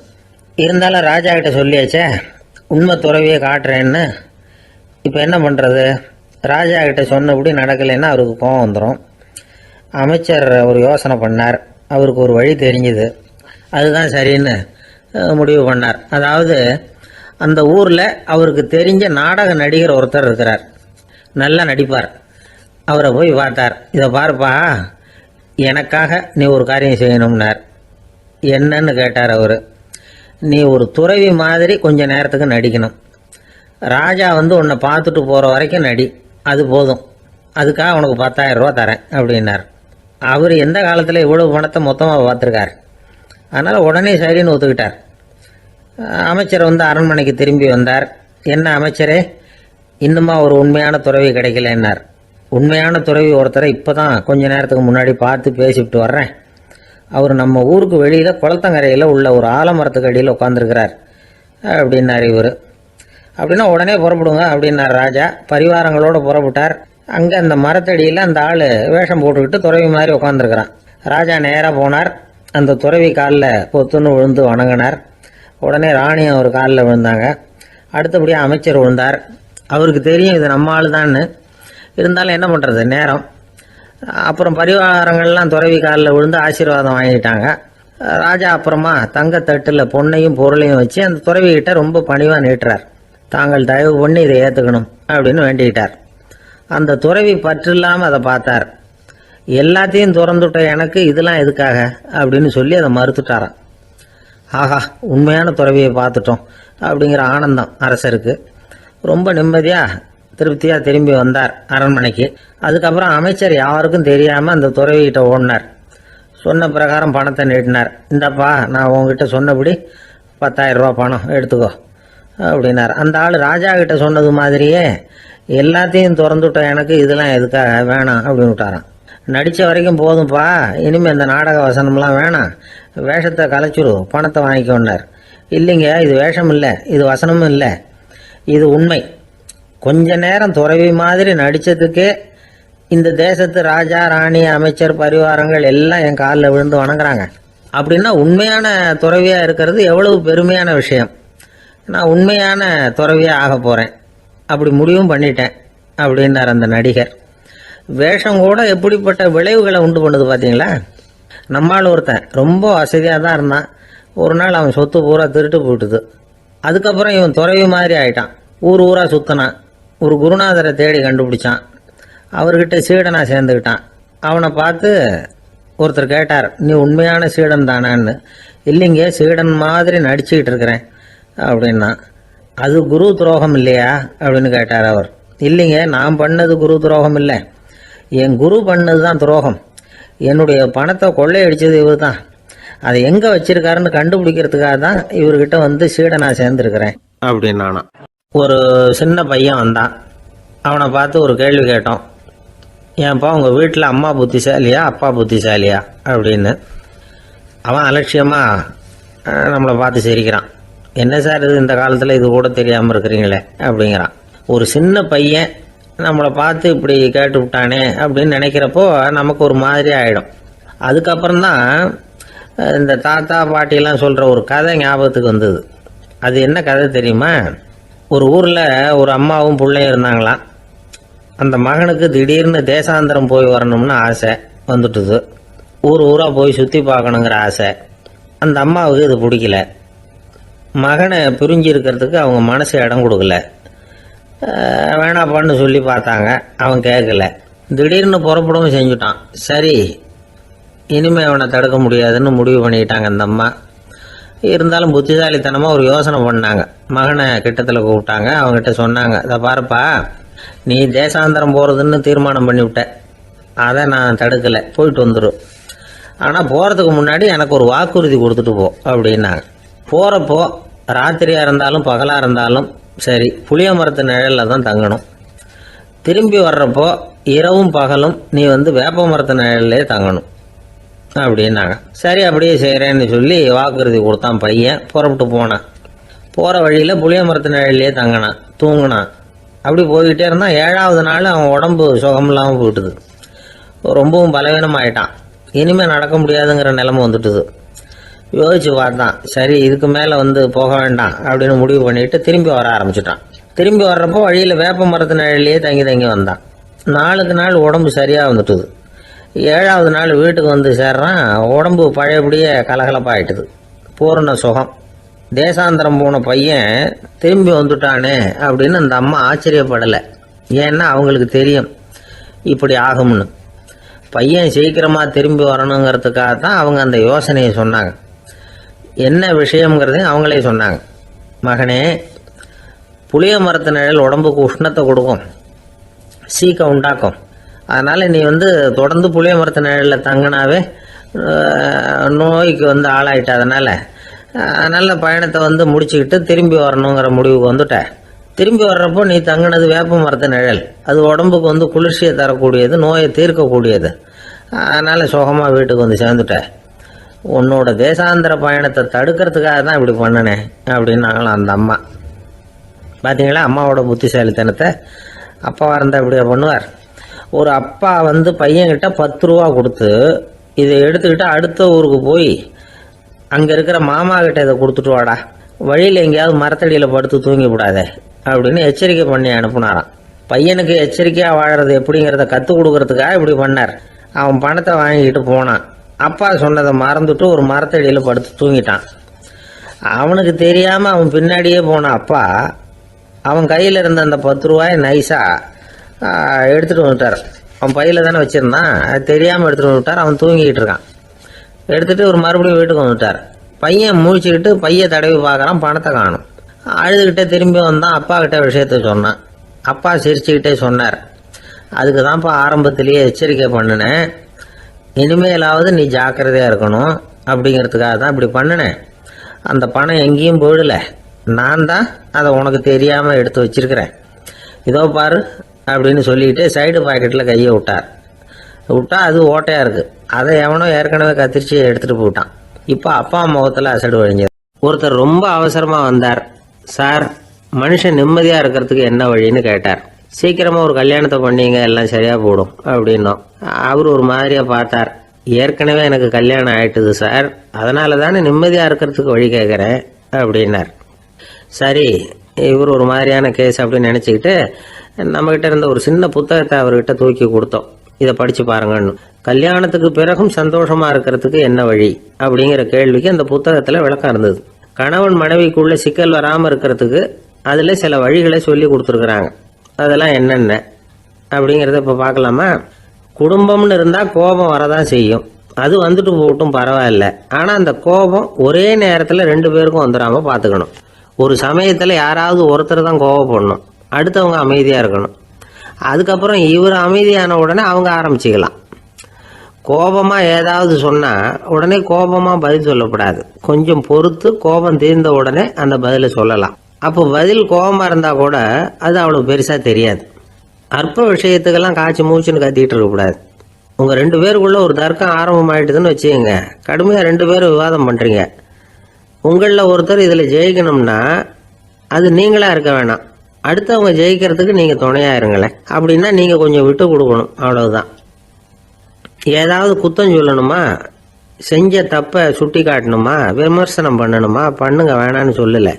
இருந்தாலும் ராஜா கிட்ட சொல்லியாச்சே, உண்மை துறவியை காட்டுறேன்னு. இப்போ என்ன பண்ணுறது, ராஜா கிட்ட சொன்னபடி நடக்கலைன்னா அவருக்கு கோவம் வந்துடும். அமைச்சர் ஒரு யோசனை பண்ணார். அவருக்கு ஒரு வழி தெரிஞ்சுது. அதுதான் சரின்னு முடிவு பண்ணார். அதாவது அந்த ஊரில் அவருக்கு தெரிஞ்ச நாடக நடிகர் ஒருத்தர் இருக்கிறார், நல்லா நடிப்பார். அவரை போய் பார்த்தார். இதை பாருப்பா, எனக்காக நீ ஒரு காரியம் செய்யணும்னார். என்னன்னு கேட்டார் அவர். நீ ஒரு துறவி மாதிரி கொஞ்ச நேரத்துக்கு நடிக்கணும். ராஜா உன்னை பார்த்துட்டு போகிற வரைக்கும் நடி, அது போதும். அதுக்காக உனக்கு 10,000 ரூபா தரேன் அப்படின்னார். அவர் எந்த காலத்தில் இவ்வளவு பணத்தை மொத்தமாக பார்த்துருக்கார். அதனால் உடனே சரின்னு ஒத்துக்கிட்டார். அமைச்சர் அரண்மனைக்கு திரும்பி வந்தார். என்ன அமைச்சரே, இன்னுமா ஒரு உண்மையான துறவி கிடைக்கலன்னார். உண்மையான துறவி ஒருத்தரை இப்போ தான் கொஞ்ச நேரத்துக்கு முன்னாடி பார்த்து பேசிவிட்டு வர்றேன். அவர் நம்ம ஊருக்கு வெளியில் குளத்தங்கரையில் உள்ள ஒரு ஆலமரத்துக்கு அடியில் உட்காந்துருக்கிறார் அப்படின்னார் இவர். அப்படின்னா உடனே புறப்படுங்க அப்படின்னார் ராஜா. பரிவாரங்களோடு புறப்பட்டார். அங்கே அந்த மரத்தடியில் அந்த ஆள் வேஷம் போட்டுக்கிட்டு துறவி மாதிரி உட்காந்துருக்கிறான். ராஜா நேராக போனார். அந்த துறவி காலில் பொத்துன்னு விழுந்து வணங்கினார். உடனே ராணி அவர் காலில் விழுந்தாங்க. அடுத்தபடியாக அமைச்சர் விழுந்தார். அவருக்கு தெரியும் இது நம்ம ஆள் தான்னு. இருந்தாலும் என்ன பண்ணுறது, நேரம். அப்புறம் பரிவாரங்கள்லாம் துறவி காலில் விழுந்து ஆசீர்வாதம் வாங்கிட்டாங்க. ராஜா அப்புறமா தங்கத்தட்டில் பொண்ணையும் பொருளையும் வச்சு அந்த துறவிகிட்ட ரொம்ப பணிவாக நீட்டுறார். தாங்கள் தயவு பண்ணி இதை ஏற்றுக்கணும் அப்படின்னு வேண்டிக்கிட்டார். அந்த துறவி பற்று இல்லாமல் அதை பார்த்தார். எல்லாத்தையும் திறந்துட்ட எனக்கு இதெல்லாம் எதுக்காக அப்படின்னு சொல்லி அதை மறுத்துட்டாராம். ஆஹா, உண்மையான துறவியை பார்த்துட்டோம் அப்படிங்கிற ஆனந்தம் அரசருக்கு. ரொம்ப நிம்மதியாக திருப்தியாக திரும்பி வந்தார் அரண்மனைக்கு. அதுக்கப்புறம் அமைச்சர் யாருக்கும் தெரியாமல் அந்த துறவிகிட்ட ஓடினார். சொன்ன பிரகாரம் பணத்தை நீட்டினார். இந்தப்பா, நான் உங்ககிட்ட சொன்னபடி 10,000 ரூபா பணம் எடுத்துக்கோ அப்படின்னார். அந்த ஆள் ராஜா கிட்ட சொன்னது மாதிரியே எல்லாத்தையும் திறந்துவிட்ட எனக்கு இதெல்லாம் எதுக்காக வேணாம் அப்படின்னு விட்டாரான். நடித்த வரைக்கும் போதும்ப்பா, இனிமேல் இந்த நாடக வசனம்லாம் வேணாம், வேஷத்தை கலைச்சிரு, பணத்தை வாங்கிக்கோன்னார். இல்லைங்க, இது வேஷம் இல்லை, இது வசனமும் இல்லை, இது உண்மை. கொஞ்ச நேரம் துறவி மாதிரி நடித்ததுக்கே இந்த தேசத்து ராஜா ராணி அமைச்சர் பரிவாரங்கள் எல்லாம் என் காலில் விழுந்து வணங்குறாங்க. அப்படின்னா உண்மையான துறவியா இருக்கிறது எவ்வளவு பெருமையான விஷயம். நான் உண்மையான துறவியா ஆக போறேன், அப்படி முடிவும் பண்ணிட்டேன் அப்படின்னார் அந்த நடிகர். வேஷம் கூட எப்படிப்பட்ட விளைவுகளை உண்டு பண்ணுது பார்த்தீங்களா. நம்மால் ஒருத்தன் ரொம்ப வசதியாக தான் இருந்தான். ஒரு நாள் அவன் சொத்து பூரா திருட்டு போயிட்டுது. அதுக்கப்புறம் இவன் துறவி மாதிரி ஆயிட்டான். ஊர் ஊராக சுற்றினான். ஒரு குருநாதரை தேடி கண்டுபிடிச்சான். அவர்கிட்ட சீடனா சேர்ந்துக்கிட்டான். அவனை பார்த்து ஒருத்தர் கேட்டார், நீ உண்மையான சீடன் தானான்னு. இல்லைங்க, சீடன் மாதிரி நடிச்சுக்கிட்டு இருக்கிறேன் அப்படின்னா. அது குரு துரோகம் இல்லையா அப்படின்னு கேட்டார் அவர். இல்லைங்க, நான் பண்ணது குரு துரோகம் இல்லை, என் குரு பண்ணது தான் துரோகம். என்னுடைய பணத்தை கொள்ளையடிச்சது இவர் தான். அதை எங்கே வச்சிருக்காருன்னு கண்டுபிடிக்கிறதுக்காக தான் இவர்கிட்ட வந்து சீடனா சேர்ந்துருக்கிறேன் அப்படின்னானா. ஒரு சின்ன பையன் வந்தான். அவனை பார்த்து ஒரு கேள்வி கேட்டோம். ஏன்ப்பா உங்கள் வீட்டில் அம்மா புத்திசாலியா அப்பா புத்திசாலியா அப்படின்னு. அவன் அலட்சியமாக நம்மளை பார்த்து சிரிக்கிறான். என்ன சார் இது, இந்த காலத்தில் இது கூட தெரியாமல் இருக்கிறீங்களே அப்படிங்கிறான். ஒரு சின்ன பையன் நம்மளை பார்த்து இப்படி கேட்டு விட்டானே அப்படின்னு நினைக்கிறப்போ நமக்கு ஒரு மாதிரி ஆகிடும். அதுக்கப்புறம்தான் இந்த தாத்தா பாட்டிலாம் சொல்கிற ஒரு கதை ஞாபகத்துக்கு வந்தது. அது என்ன கதை தெரியுமா? ஒரு ஊரில் ஒரு அம்மாவும் பிள்ளையும் இருந்தாங்களாம். அந்த மகனுக்கு திடீர்னு தேசாந்திரம் போய் வரணும்னு ஆசை வந்துட்டுது. ஊர் ஊராக போய் சுற்றி பார்க்கணுங்கிற ஆசை. அந்த அம்மாவுக்கு இது பிடிக்கல. மகனை பிரிஞ்சு இருக்கிறதுக்கு அவங்க மனசு இடம் கொடுக்கல. வேணாப்பான்னு சொல்லி பார்த்தாங்க, அவன் கேட்கல. திடீர்னு புறப்படவும் செஞ்சுட்டான். சரி, இனிமேல் அவனை தடுக்க முடியாதுன்னு முடிவு பண்ணிக்கிட்டாங்க அந்த அம்மா. இருந்தாலும் புத்திசாலித்தனமாக ஒரு யோசனை பண்ணாங்க. மகனை கிட்டத்தில் கூப்பிட்டாங்க. அவங்ககிட்ட சொன்னாங்க, இதை பாருப்பா, நீ தேசாந்திரம் போகிறதுன்னு தீர்மானம் பண்ணிவிட்ட, அதை நான் தடுக்கலை, போயிட்டு வந்துடும். ஆனால் போகிறதுக்கு முன்னாடி எனக்கு ஒரு வாக்குறுதி கொடுத்துட்டு போ அப்படின்னாங்க. போகிறப்போ ராத்திரியாக இருந்தாலும் பகலாக இருந்தாலும் சரி, புளிய மரத்து நிழலில் தான் தங்கணும். திரும்பி வர்றப்போ இரவும் பகலும் நீ வந்து வேப்ப மரத்து நிழல்லே தங்கணும் அப்படின்னாங்க. சரி, அப்படியே செய்கிறேன்னு சொல்லி வாக்குறுதி கொடுத்தான் பையன். புறப்பட்டு போனான். போகிற வழியில் புளிய மரத்து நிழல்லே தங்கினான், தூங்கினான். அப்படி போய்கிட்டே இருந்தான். 7வது நாள் அவன் உடம்பு சுகமில்லாமல் போயிட்டுது. ரொம்பவும் பலவீனமாயிட்டான். இனிமேல் நடக்க முடியாதுங்கிற நிலைமை வந்துட்டுது. யோசிச்சு பார்த்தான். சரி, இதுக்கு மேலே வந்து போக வேண்டாம் அப்படின்னு முடிவு பண்ணிட்டு திரும்பி வர ஆரம்பிச்சிட்டான். திரும்பி வர்றப்போ வழியில் வேப்ப மரத்து நிழல்லையே தங்கி தங்கி வந்தான். நாளுக்கு நாள் உடம்பு சரியாக வந்துட்டுது. 7வது நாள் வீட்டுக்கு வந்து சேர்றான். உடம்பு பழையபடியே கலகலப்பாயிட்டுது. பூரண சுகம். தேசாந்திரம் போன பையன் திரும்பி வந்துட்டானே அப்படின்னு அந்த அம்மா ஆச்சரியப்படலை. ஏன்னா அவங்களுக்கு தெரியும் இப்படி ஆகும்னு. பையன் சீக்கிரமாக திரும்பி வரணுங்கிறதுக்காக தான் அவங்க அந்த யோசனையை சொன்னாங்க. என்ன விஷயங்கிறதையும் அவங்களே சொன்னாங்க. மகனே, புளிய மரத்து நிழல் உடம்புக்கு உஷ்ணத்தை கொடுக்கும், சீக்கம் உண்டாக்கும். அதனால் நீ வந்து தொடர்ந்து புளிய மரத்து நிழலில் தங்கினாவே நோய்க்கு வந்து ஆளாயிட்ட. அதனால் பயணத்தை வந்து முடிச்சுக்கிட்டு திரும்பி வரணுங்கிற முடிவுக்கு வந்துட்ட. திரும்பி வர்றப்போ நீ தங்கினது வேப்ப மரத்து நிழல். அது உடம்புக்கு வந்து குளிர்ச்சியை தரக்கூடியது, நோயை தீர்க்கக்கூடியது. அதனால் சுகமாக வீட்டுக்கு வந்து சேர்ந்துட்ட. உன்னோட தேசாந்திர பயணத்தை தடுக்கிறதுக்காக தான் இப்படி பண்ணினேன் அப்படின்னாங்களாம் அந்த அம்மா. பார்த்தீங்களா அம்மாவோட புத்திசாலித்தனத்தை? அப்பாவாக இருந்தால் இப்படியா பண்ணுவார்? ஒரு அப்பா வந்து பையன்கிட்ட 10 ரூபா கொடுத்து இதை எடுத்துக்கிட்டு அடுத்த ஊருக்கு போய் அங்கே இருக்கிற மாமா கிட்ட இதை கொடுத்துட்டு வாடா, வழியில் எங்கேயாவது மரத்தடியில் படுத்து தூங்கி விடாதே அப்படின்னு எச்சரிக்கை பண்ணி அனுப்புனாராம். பையனுக்கு எச்சரிக்கையாக வாழறது எப்படிங்கிறத கற்றுக் கொடுக்கறதுக்காக இப்படி பண்ணார். அவன் பணத்தை வாங்கிக்கிட்டு போனான். அப்பா சொன்னதை மறந்துட்டு ஒரு மரத்தடியில் படுத்து தூங்கிட்டான். அவனுக்கு தெரியாமல் அவன் பின்னாடியே போன அப்பா அவன் கையில் இருந்த அந்த 10 ரூபாயை நைஸாக எடுத்துகிட்டு வந்துட்டார். அவன் பையில் தானே வச்சுருந்தான், அது தெரியாமல் எடுத்துகிட்டு வந்துட்டார். அவன் தூங்கிக்கிட்டு இருக்கான். எடுத்துகிட்டு ஒரு மறுபடியும் வீட்டுக்கு வந்துட்டார். பையன் முழிச்சுக்கிட்டு பையை தடவி பார்க்குறான், பணத்தை காணும். அழுதுகிட்டே திரும்பி வந்தான். அப்பா கிட்ட விஷயத்த சொன்னான். அப்பா சிரிச்சுக்கிட்டே சொன்னார், அதுக்கு தான்ப்பா ஆரம்பத்திலேயே எச்சரிக்கை பண்ணினேன், இனிமேலாவது நீ ஜாக்கிரதையாக இருக்கணும் அப்படிங்கிறதுக்காக தான் இப்படி பண்ணினேன். அந்த பணம் எங்கேயும் போயிடலை, நான் தான் அதை உனக்கு தெரியாமல் எடுத்து வச்சிருக்கிறேன். இதோ பாரு அப்படின்னு சொல்லிக்கிட்டு சைடு பாக்கெட்டில் கையை விட்டா அது ஓட்டையாக இருக்குது. அதை எவனோ ஏற்கனவே கத்திரிச்சு எடுத்துகிட்டு போயிட்டான். இப்போ அப்பா முகத்தில் அசடு வழிஞ்சது. ஒருத்தர் ரொம்ப அவசரமாக வந்தார். சார், மனுஷன் நிம்மதியாக இருக்கிறதுக்கு என்ன வழின்னு கேட்டார். சீக்கிரமாக ஒரு கல்யாணத்தை பண்ணிங்க, எல்லாம் சரியாக போடும் அப்படின்னோம். அவர் ஒரு மாதிரியாக பார்த்தார். ஏற்கனவே எனக்கு கல்யாணம் ஆயிட்டுது சார், அதனால தானே நிம்மதியாக இருக்கிறதுக்கு வழி கேட்குறேன் அப்படின்னார். சரி, இவர் ஒரு மாதிரியான கேஸ் அப்படின்னு நினச்சிக்கிட்டு நம்மகிட்ட இருந்த ஒரு சின்ன புத்தகத்தை அவர்கிட்ட தூக்கி கொடுத்தோம். இதை படித்து பாருங்கன்னு. கல்யாணத்துக்கு பிறகும் சந்தோஷமாக இருக்கிறதுக்கு என்ன வழி அப்படிங்கிற கேள்விக்கு அந்த புத்தகத்தில் விளக்கம் இருந்தது. கணவன் மனைவிக்குள்ள சிக்கல் வராமல் இருக்கிறதுக்கு அதில் சில வழிகளை சொல்லி கொடுத்துருக்குறாங்க. அதெல்லாம் என்னென்ன அப்படிங்கிறத இப்போ பார்க்கலாமா? குடும்பம்னு இருந்தால் கோபம் வரதான் செய்யும். அது வந்துட்டு போட்டும் பரவாயில்ல. ஆனால் அந்த கோபம் ஒரே நேரத்தில் 2 பேருக்கும் வந்துடாமல் பார்த்துக்கணும். ஒரு சமயத்தில் யாராவது ஒருத்தர் தான் கோபப்படணும், அடுத்தவங்க அமைதியாக இருக்கணும். அதுக்கப்புறம் இவர் அமைதியான உடனே அவங்க ஆரம்பிச்சிக்கலாம். கோபமாக ஏதாவது சொன்னால் உடனே கோபமாக பதில் சொல்லக்கூடாது. கொஞ்சம் பொறுத்து கோபம் தீர்ந்த உடனே அந்த பதிலை சொல்லலாம். அப்போ பதில் கோபமாக இருந்தால் கூட அது அவ்வளோ பெருசாக தெரியாது. அற்ப விஷயத்துக்கெல்லாம் காய்ச்சி மூச்சுன்னு கத்திட்டு இருக்கக்கூடாது. உங்கள் 2 பேருக்குள்ள ஒரு தர்க்கம் ஆரம்பமாயிட்டுதுன்னு வச்சுக்கோங்க. கடுமையாக 2 பேரும் விவாதம் பண்ணுறீங்க. உங்களில் ஒருத்தர் இதில் ஜெயிக்கணும்னா அது நீங்களாக இருக்க வேணாம், அடுத்தவங்க ஜெயிக்கிறதுக்கு நீங்கள் துணையாக இருங்களேன். அப்படின்னா நீங்கள் கொஞ்சம் விட்டு கொடுக்கணும், அவ்வளவுதான். ஏதாவது குத்தம் சொல்லணுமா, செஞ்ச தப்பை சுட்டி காட்டணுமா, விமர்சனம் பண்ணணுமா, பண்ணுங்க, வேணான்னு சொல்லலை.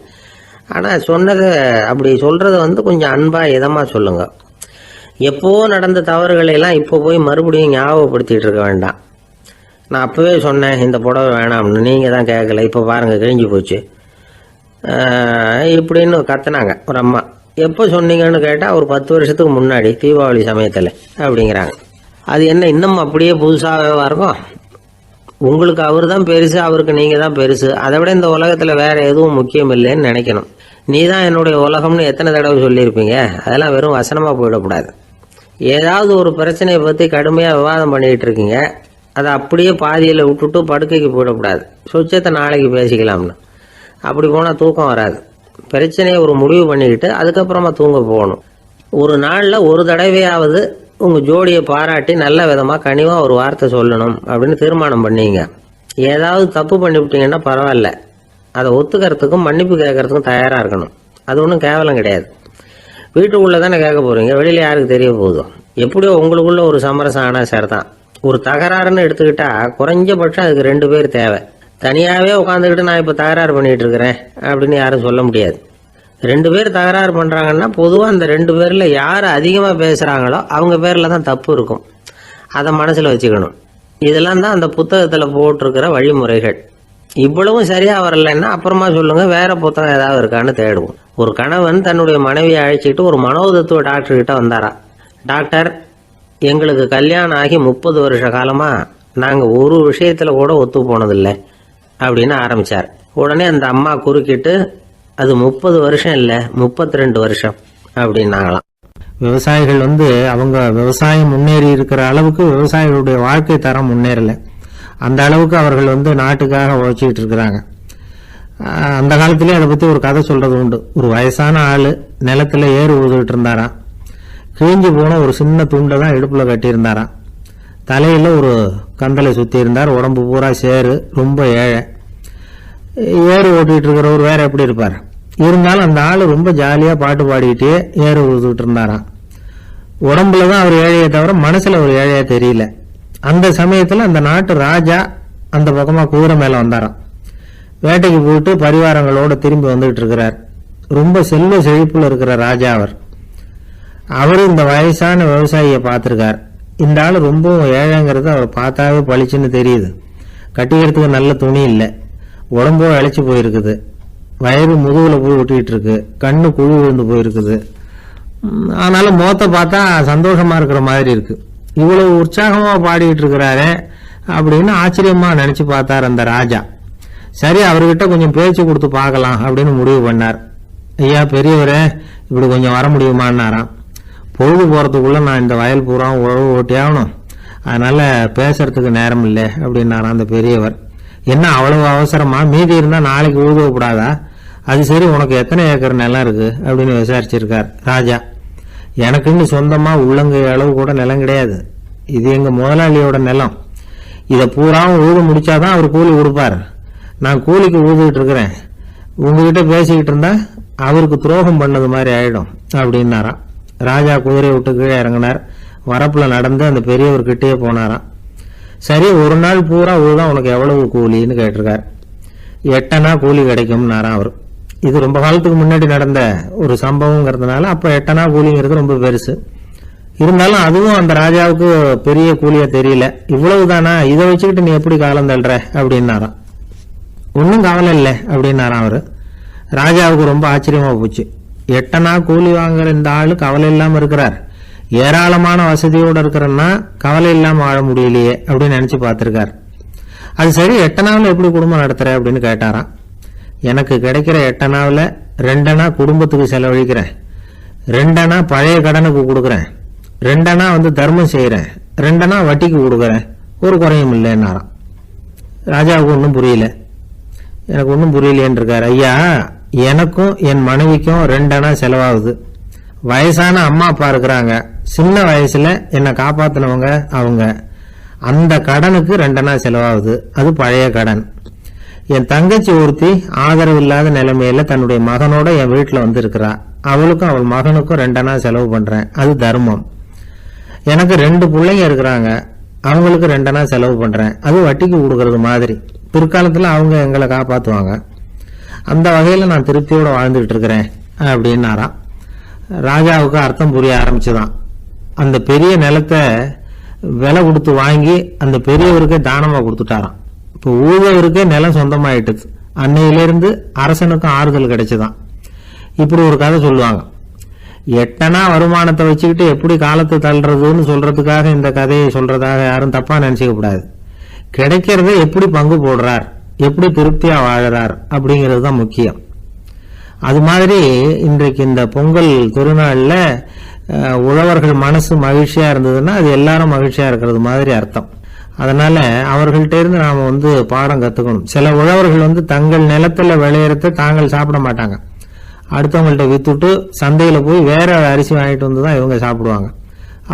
ஆனால் சொன்னதை அப்படி சொல்கிறத கொஞ்சம் அன்பாக இதமாக சொல்லுங்க. எப்போ நடந்த தவறுகளையெல்லாம் இப்போ போய் மறுபடியும் ஞாபகப்படுத்திகிட்டு இருக்க வேண்டாம். நான் அப்போவே சொன்னேன் இந்த புடவை வேணாம்னு, நீங்கள் தான் கேட்கல, இப்போ பாருங்கள் கிழிஞ்சு போச்சு இப்படின்னு கத்துனாங்க ஒரு அம்மா. எப்போ சொன்னீங்கன்னு கேட்டால் ஒரு 10 வருஷத்துக்கு முன்னாடி தீபாவளி சமயத்தில் அப்படிங்கிறாங்க. அது என்ன இன்னும் அப்படியே புதுசாகவே இருக்கும்? உங்களுக்கு அவர் தான் பெருசு, அவருக்கு நீங்கள் தான் பெருசு. அதை விட இந்த உலகத்தில் வேறு எதுவும் முக்கியம் இல்லைன்னு நினைக்கணும். நீ தான் என்னுடைய உலகம்னு எத்தனை தடவை சொல்லியிருப்பீங்க? அதெல்லாம் வெறும் வசனமாக போயிடக்கூடாது. ஏதாவது ஒரு பிரச்சனையை பற்றி கடுமையாக விவாதம் பண்ணிக்கிட்டு இருக்கீங்க, அதை அப்படியே பாதியில் விட்டுட்டு படுக்கைக்கு போயிடக்கூடாது. சொச்சத்தை நாளைக்கு பேசிக்கலாம்னு. அப்படி போனால் தூக்கம் வராது. பிரச்சனையை ஒரு முடிவு பண்ணிக்கிட்டு அதுக்கப்புறமா தூங்க போகணும். ஒரு நாளில் ஒரு தடவையாவது உங்கள் ஜோடியை பாராட்டி நல்ல விதமாக கனிவாக ஒரு வார்த்தை சொல்லணும் அப்படின்னு தீர்மானம் பண்ணீங்க. ஏதாவது தப்பு பண்ணிவிட்டீங்கன்னா பரவாயில்ல, அதை ஒத்துக்கிறதுக்கும் மன்னிப்பு கேட்கறதுக்கும் தயாராக இருக்கணும். அது ஒன்றும் கேவலம் கிடையாது. வீட்டுக்குள்ளே தானே கேட்க போகிறீங்க, வெளியில் யாருக்கு தெரிய போதும்? எப்படியோ உங்களுக்குள்ள ஒரு சமரசம் ஆனால் சார் தான். ஒரு தகராறுன்னு எடுத்துக்கிட்டால் குறைஞ்சபட்சம் அதுக்கு 2 பேர் தேவை. தனியாகவே உட்காந்துக்கிட்டு நான் இப்போ தகராறு பண்ணிகிட்டு இருக்கிறேன் அப்படின்னு யாரும் சொல்ல முடியாது. 2 பேர் தகராறு பண்ணுறாங்கன்னா பொதுவாக அந்த 2 பேரில் யார் அதிகமாக பேசுகிறாங்களோ அவங்க பேரில் தான் தப்பு இருக்கும். அதை மனசில் வச்சுக்கணும். இதெல்லாம் தான் அந்த புத்தகத்தில் போட்டிருக்கிற வழிமுறைகள். இவ்வளவும் சரியாக வரலைன்னா அப்புறமா சொல்லுங்கள், வேறு புத்தகம் ஏதாவது இருக்கான்னு தேடுவோம். ஒரு கணவன் தன்னுடைய மனைவியை அழைச்சிட்டு ஒரு மனோதத்துவ டாக்டர்கிட்ட வந்தாரா. டாக்டர், எங்களுக்கு கல்யாணம் ஆகி 30 வருஷ காலமாக நாங்கள் ஒரு விஷயத்தில் கூட ஒத்து போனதில்லை அப்படின்னு ஆரம்பித்தார். உடனே அந்த அம்மா குறுக்கிட்டு, அது 30 வருஷம் இல்லை 32 வருஷம் அப்படின்னாங்களாம். விவசாயிகள் அவங்க விவசாயம் முன்னேறி இருக்கிற அளவுக்கு விவசாயிகளுடைய வாழ்க்கை தரம் முன்னேறல. அந்த அளவுக்கு அவர்கள் நாட்டுக்காக உழைச்சிக்கிட்டு இருக்கிறாங்க. அந்த காலத்திலே அதை பற்றி ஒரு கதை சொல்றது உண்டு. ஒரு வயசான ஆள் நிலத்தில் ஏறு உழுதுகிட்டு இருந்தாராம். கிழிஞ்சு போன ஒரு சின்ன துண்டை தான் இடுப்பில் கட்டியிருந்தாராம். தலையில் ஒரு கந்தலை சுற்றி இருந்தார். உடம்பு பூரா சேரு, ரொம்ப ஏழை. ஏறு ஓட்டிகிட்டு இருக்கிறவர் வேற எப்படி இருப்பார்? இருந்தாலும் அந்த ஆள் ரொம்ப ஜாலியாக பாட்டு பாடிக்கிட்டே ஏறு உழுதுகிட்டு இருந்தாராம். உடம்புல தான் அவர் ஏழையை தவிர மனசில் ஒரு ஏழையா தெரியல. அந்த சமயத்தில் அந்த நாட்டு ராஜா அந்த பக்கமாக குதிரை மேலே வந்தாராம். வேட்டைக்கு போயிட்டு பரிவாரங்களோட திரும்பி வந்துகிட்டு இருக்கிறார். ரொம்ப செல்வ செழிப்புல இருக்கிற ராஜா அவர் இந்த வயசான விவசாயியை பார்த்துருக்கார். இந்த ஆள் ரொம்பவும் ஏழைங்கிறது அவர் பார்த்தாவே பளிச்சுன்னு தெரியுது. கட்டிக்கிறதுக்கு நல்ல துணி இல்லை, உடம்போ இழைச்சி போயிருக்குது, வயிறு முதுகுல போய் ஒட்டிக்கிட்டு இருக்கு, கண்ணு குழி விழுந்து போயிருக்குது. ஆனாலும் முகத்தை பார்த்தா சந்தோஷமா இருக்கிற மாதிரி இருக்கு. இவ்வளவு உற்சாகமா பாடிக்கிட்டு இருக்கிறாரே அப்படின்னு ஆச்சரியமா நினைச்சு பார்த்தார் அந்த ராஜா. சரி, அவர்கிட்ட கொஞ்சம் பேச்சு கொடுத்து பார்க்கலாம் அப்படின்னு முடிவு பண்ணார். ஐயா பெரியவரே, இப்படி கொஞ்சம் வர முடியுமான்னாராம். பொழுது போறதுக்குள்ள நான் இந்த வயல் பூரா உழவு ஓட்டி ஆகணும், அதனால பேசுறதுக்கு நேரம் இல்லை அப்படின்னாராம் அந்த பெரியவர். என்ன அவ்வளவு அவசரமா? மீதி இருந்தா நாளைக்கு உழுதக்கூடாதா? அது சரி, உனக்கு எத்தனை ஏக்கர் நிலம் இருக்கு அப்படின்னு விசாரிச்சிருக்கார் ராஜா. எனக்குன்னு சொந்தமா உள்ளங்கை அளவு கூட நிலம் கிடையாது. இது எங்க முதலாளியோட நிலம். இதை பூராவும் உழுது முடிச்சாதான் அவர் கூலி கொடுப்பார். நான் கூலிக்கு உழுதுகிட்டு இருக்கிறேன். உங்ககிட்ட பேசிக்கிட்டு இருந்தா அவருக்கு துரோகம் பண்ணது மாதிரி ஆயிடும் அப்படின்னாராம். ராஜா குதிரையை விட்டு கீழே இறங்கினார். வரப்புல நடந்து அந்த பெரியவர் கிட்டே போனாராம். சரி, ஒரு நாள் பூரா உழுதான் உனக்கு எவ்வளவு கூலின்னு கேட்டிருக்கார். 8 அணா கூலி கிடைக்கும்னாராம் அவர். இது ரொம்ப காலத்துக்கு முன்னாடி நடந்த ஒரு சம்பவங்கிறதுனால அப்ப 8 அணா கூலிங்கிறது ரொம்ப பெருசு. இருந்தாலும் அதுவும் அந்த ராஜாவுக்கு பெரிய கூலியா தெரியல. இவ்வளவுதானா, இதை வச்சுக்கிட்டு நீ எப்படி காலம் தள்ளுற அப்படின்னாராம். ஒன்னும் கவலை இல்லை அப்படின்னாராம் அவரு. ராஜாவுக்கு ரொம்ப ஆச்சரியமா போச்சு. 8 அணா கூலி வாங்குற இந்த ஆளு கவலை இல்லாம இருக்கிறார், ஏராளமான வசதியோட இருக்கிறன்னா கவலை இல்லாம வாழ முடியலையே அப்படின்னு நினைச்சு பார்த்திருக்கார். அது சரி, 8 அணாவில் எப்படி குடும்பம் நடத்துற அப்படின்னு கேட்டாராம். எனக்கு கிடைக்கிற 8 அணாவில் 2 அணா குடும்பத்துக்கு செலவழிக்கிறேன், 2 அணா பழைய கடனுக்கு கொடுக்குறேன், 2 அணா தர்மம் செய்யறேன், 2 அணா வட்டிக்கு கொடுக்குறேன், ஒரு குறையும் இல்லைன்னாராம். ராஜாவுக்கு ஒன்றும் புரியல. எனக்கு ஒன்றும் புரியலேன்னு இருக்காரு. ஐயா, எனக்கும் என் மனைவிக்கும் 2 அணா செலவாகுது. வயசான அம்மா அப்பா இருக்கிறாங்க, சின்ன வயசுல என்னை காப்பாத்தினவங்க அவங்க. அந்த கடனுக்கு 2 அணா செலவாகுது, அது பழைய கடன். என் தங்கச்சி ஒருத்தி ஆதரவு இல்லாத நிலைமையில தன்னுடைய மகனோட என் வீட்டுல இருக்கிறா, அவளுக்கும் அவள் மகனுக்கும் 2 அணா செலவு பண்றேன், அது தர்மம். எனக்கு 2 பிள்ளைங்க இருக்கிறாங்க, அவங்களுக்கு 2 அணா செலவு பண்றேன், அது வட்டிக்கு கொடுக்கறது மாதிரி. பிற்காலத்துல அவங்க எங்களை காப்பாத்துவாங்க. அந்த வகையில நான் திருப்தியோட வாழ்ந்துகிட்டு இருக்கிறேன் அப்படின்னாராம். ராஜாவுக்கு அர்த்தம் புரிய ஆரம்பிச்சுதான். அந்த பெரிய நிலத்தை விலை கொடுத்து வாங்கி அந்த பெரியவருக்கே தானமா கொடுத்துட்டாராம். இப்போ ஊழவருக்கே நிலம் சொந்தமாயிட்டுது. அன்னையிலிருந்து அரசனுக்கும் ஆறுதல் கிடைச்சுதான். இப்படி ஒரு கதை சொல்லுவாங்க. 8 அணா வருமானத்தை வச்சுக்கிட்டு எப்படி காலத்தை தள்ளுறதுன்னு சொல்றதுக்காக இந்த கதையை சொல்றதாக யாரும் தப்பா நினைச்சுக்க கூடாது. கிடைக்கிறத எப்படி பங்கு போடுறார், எப்படி திருப்தியா வாழறார் அப்படிங்கிறது தான் முக்கியம். அது மாதிரி இன்றைக்கு இந்த பொங்கல் திருநாள்ல உழவர்கள் மனசு மகிழ்ச்சியா இருந்ததுன்னா அது எல்லாரும் மகிழ்ச்சியா இருக்கிறது மாதிரி அர்த்தம். அதனால அவர்கள்ட்ட இருந்து நாம பாடம் கத்துக்கணும். சில உழவர்கள் தங்கள் நிலத்துல விளையறத தாங்கள் சாப்பிட மாட்டாங்க, அடுத்தவங்கள்ட்ட வித்துட்டு சந்தையில போய் வேற அரிசி வாங்கிட்டு வந்துதான் இவங்க சாப்பிடுவாங்க.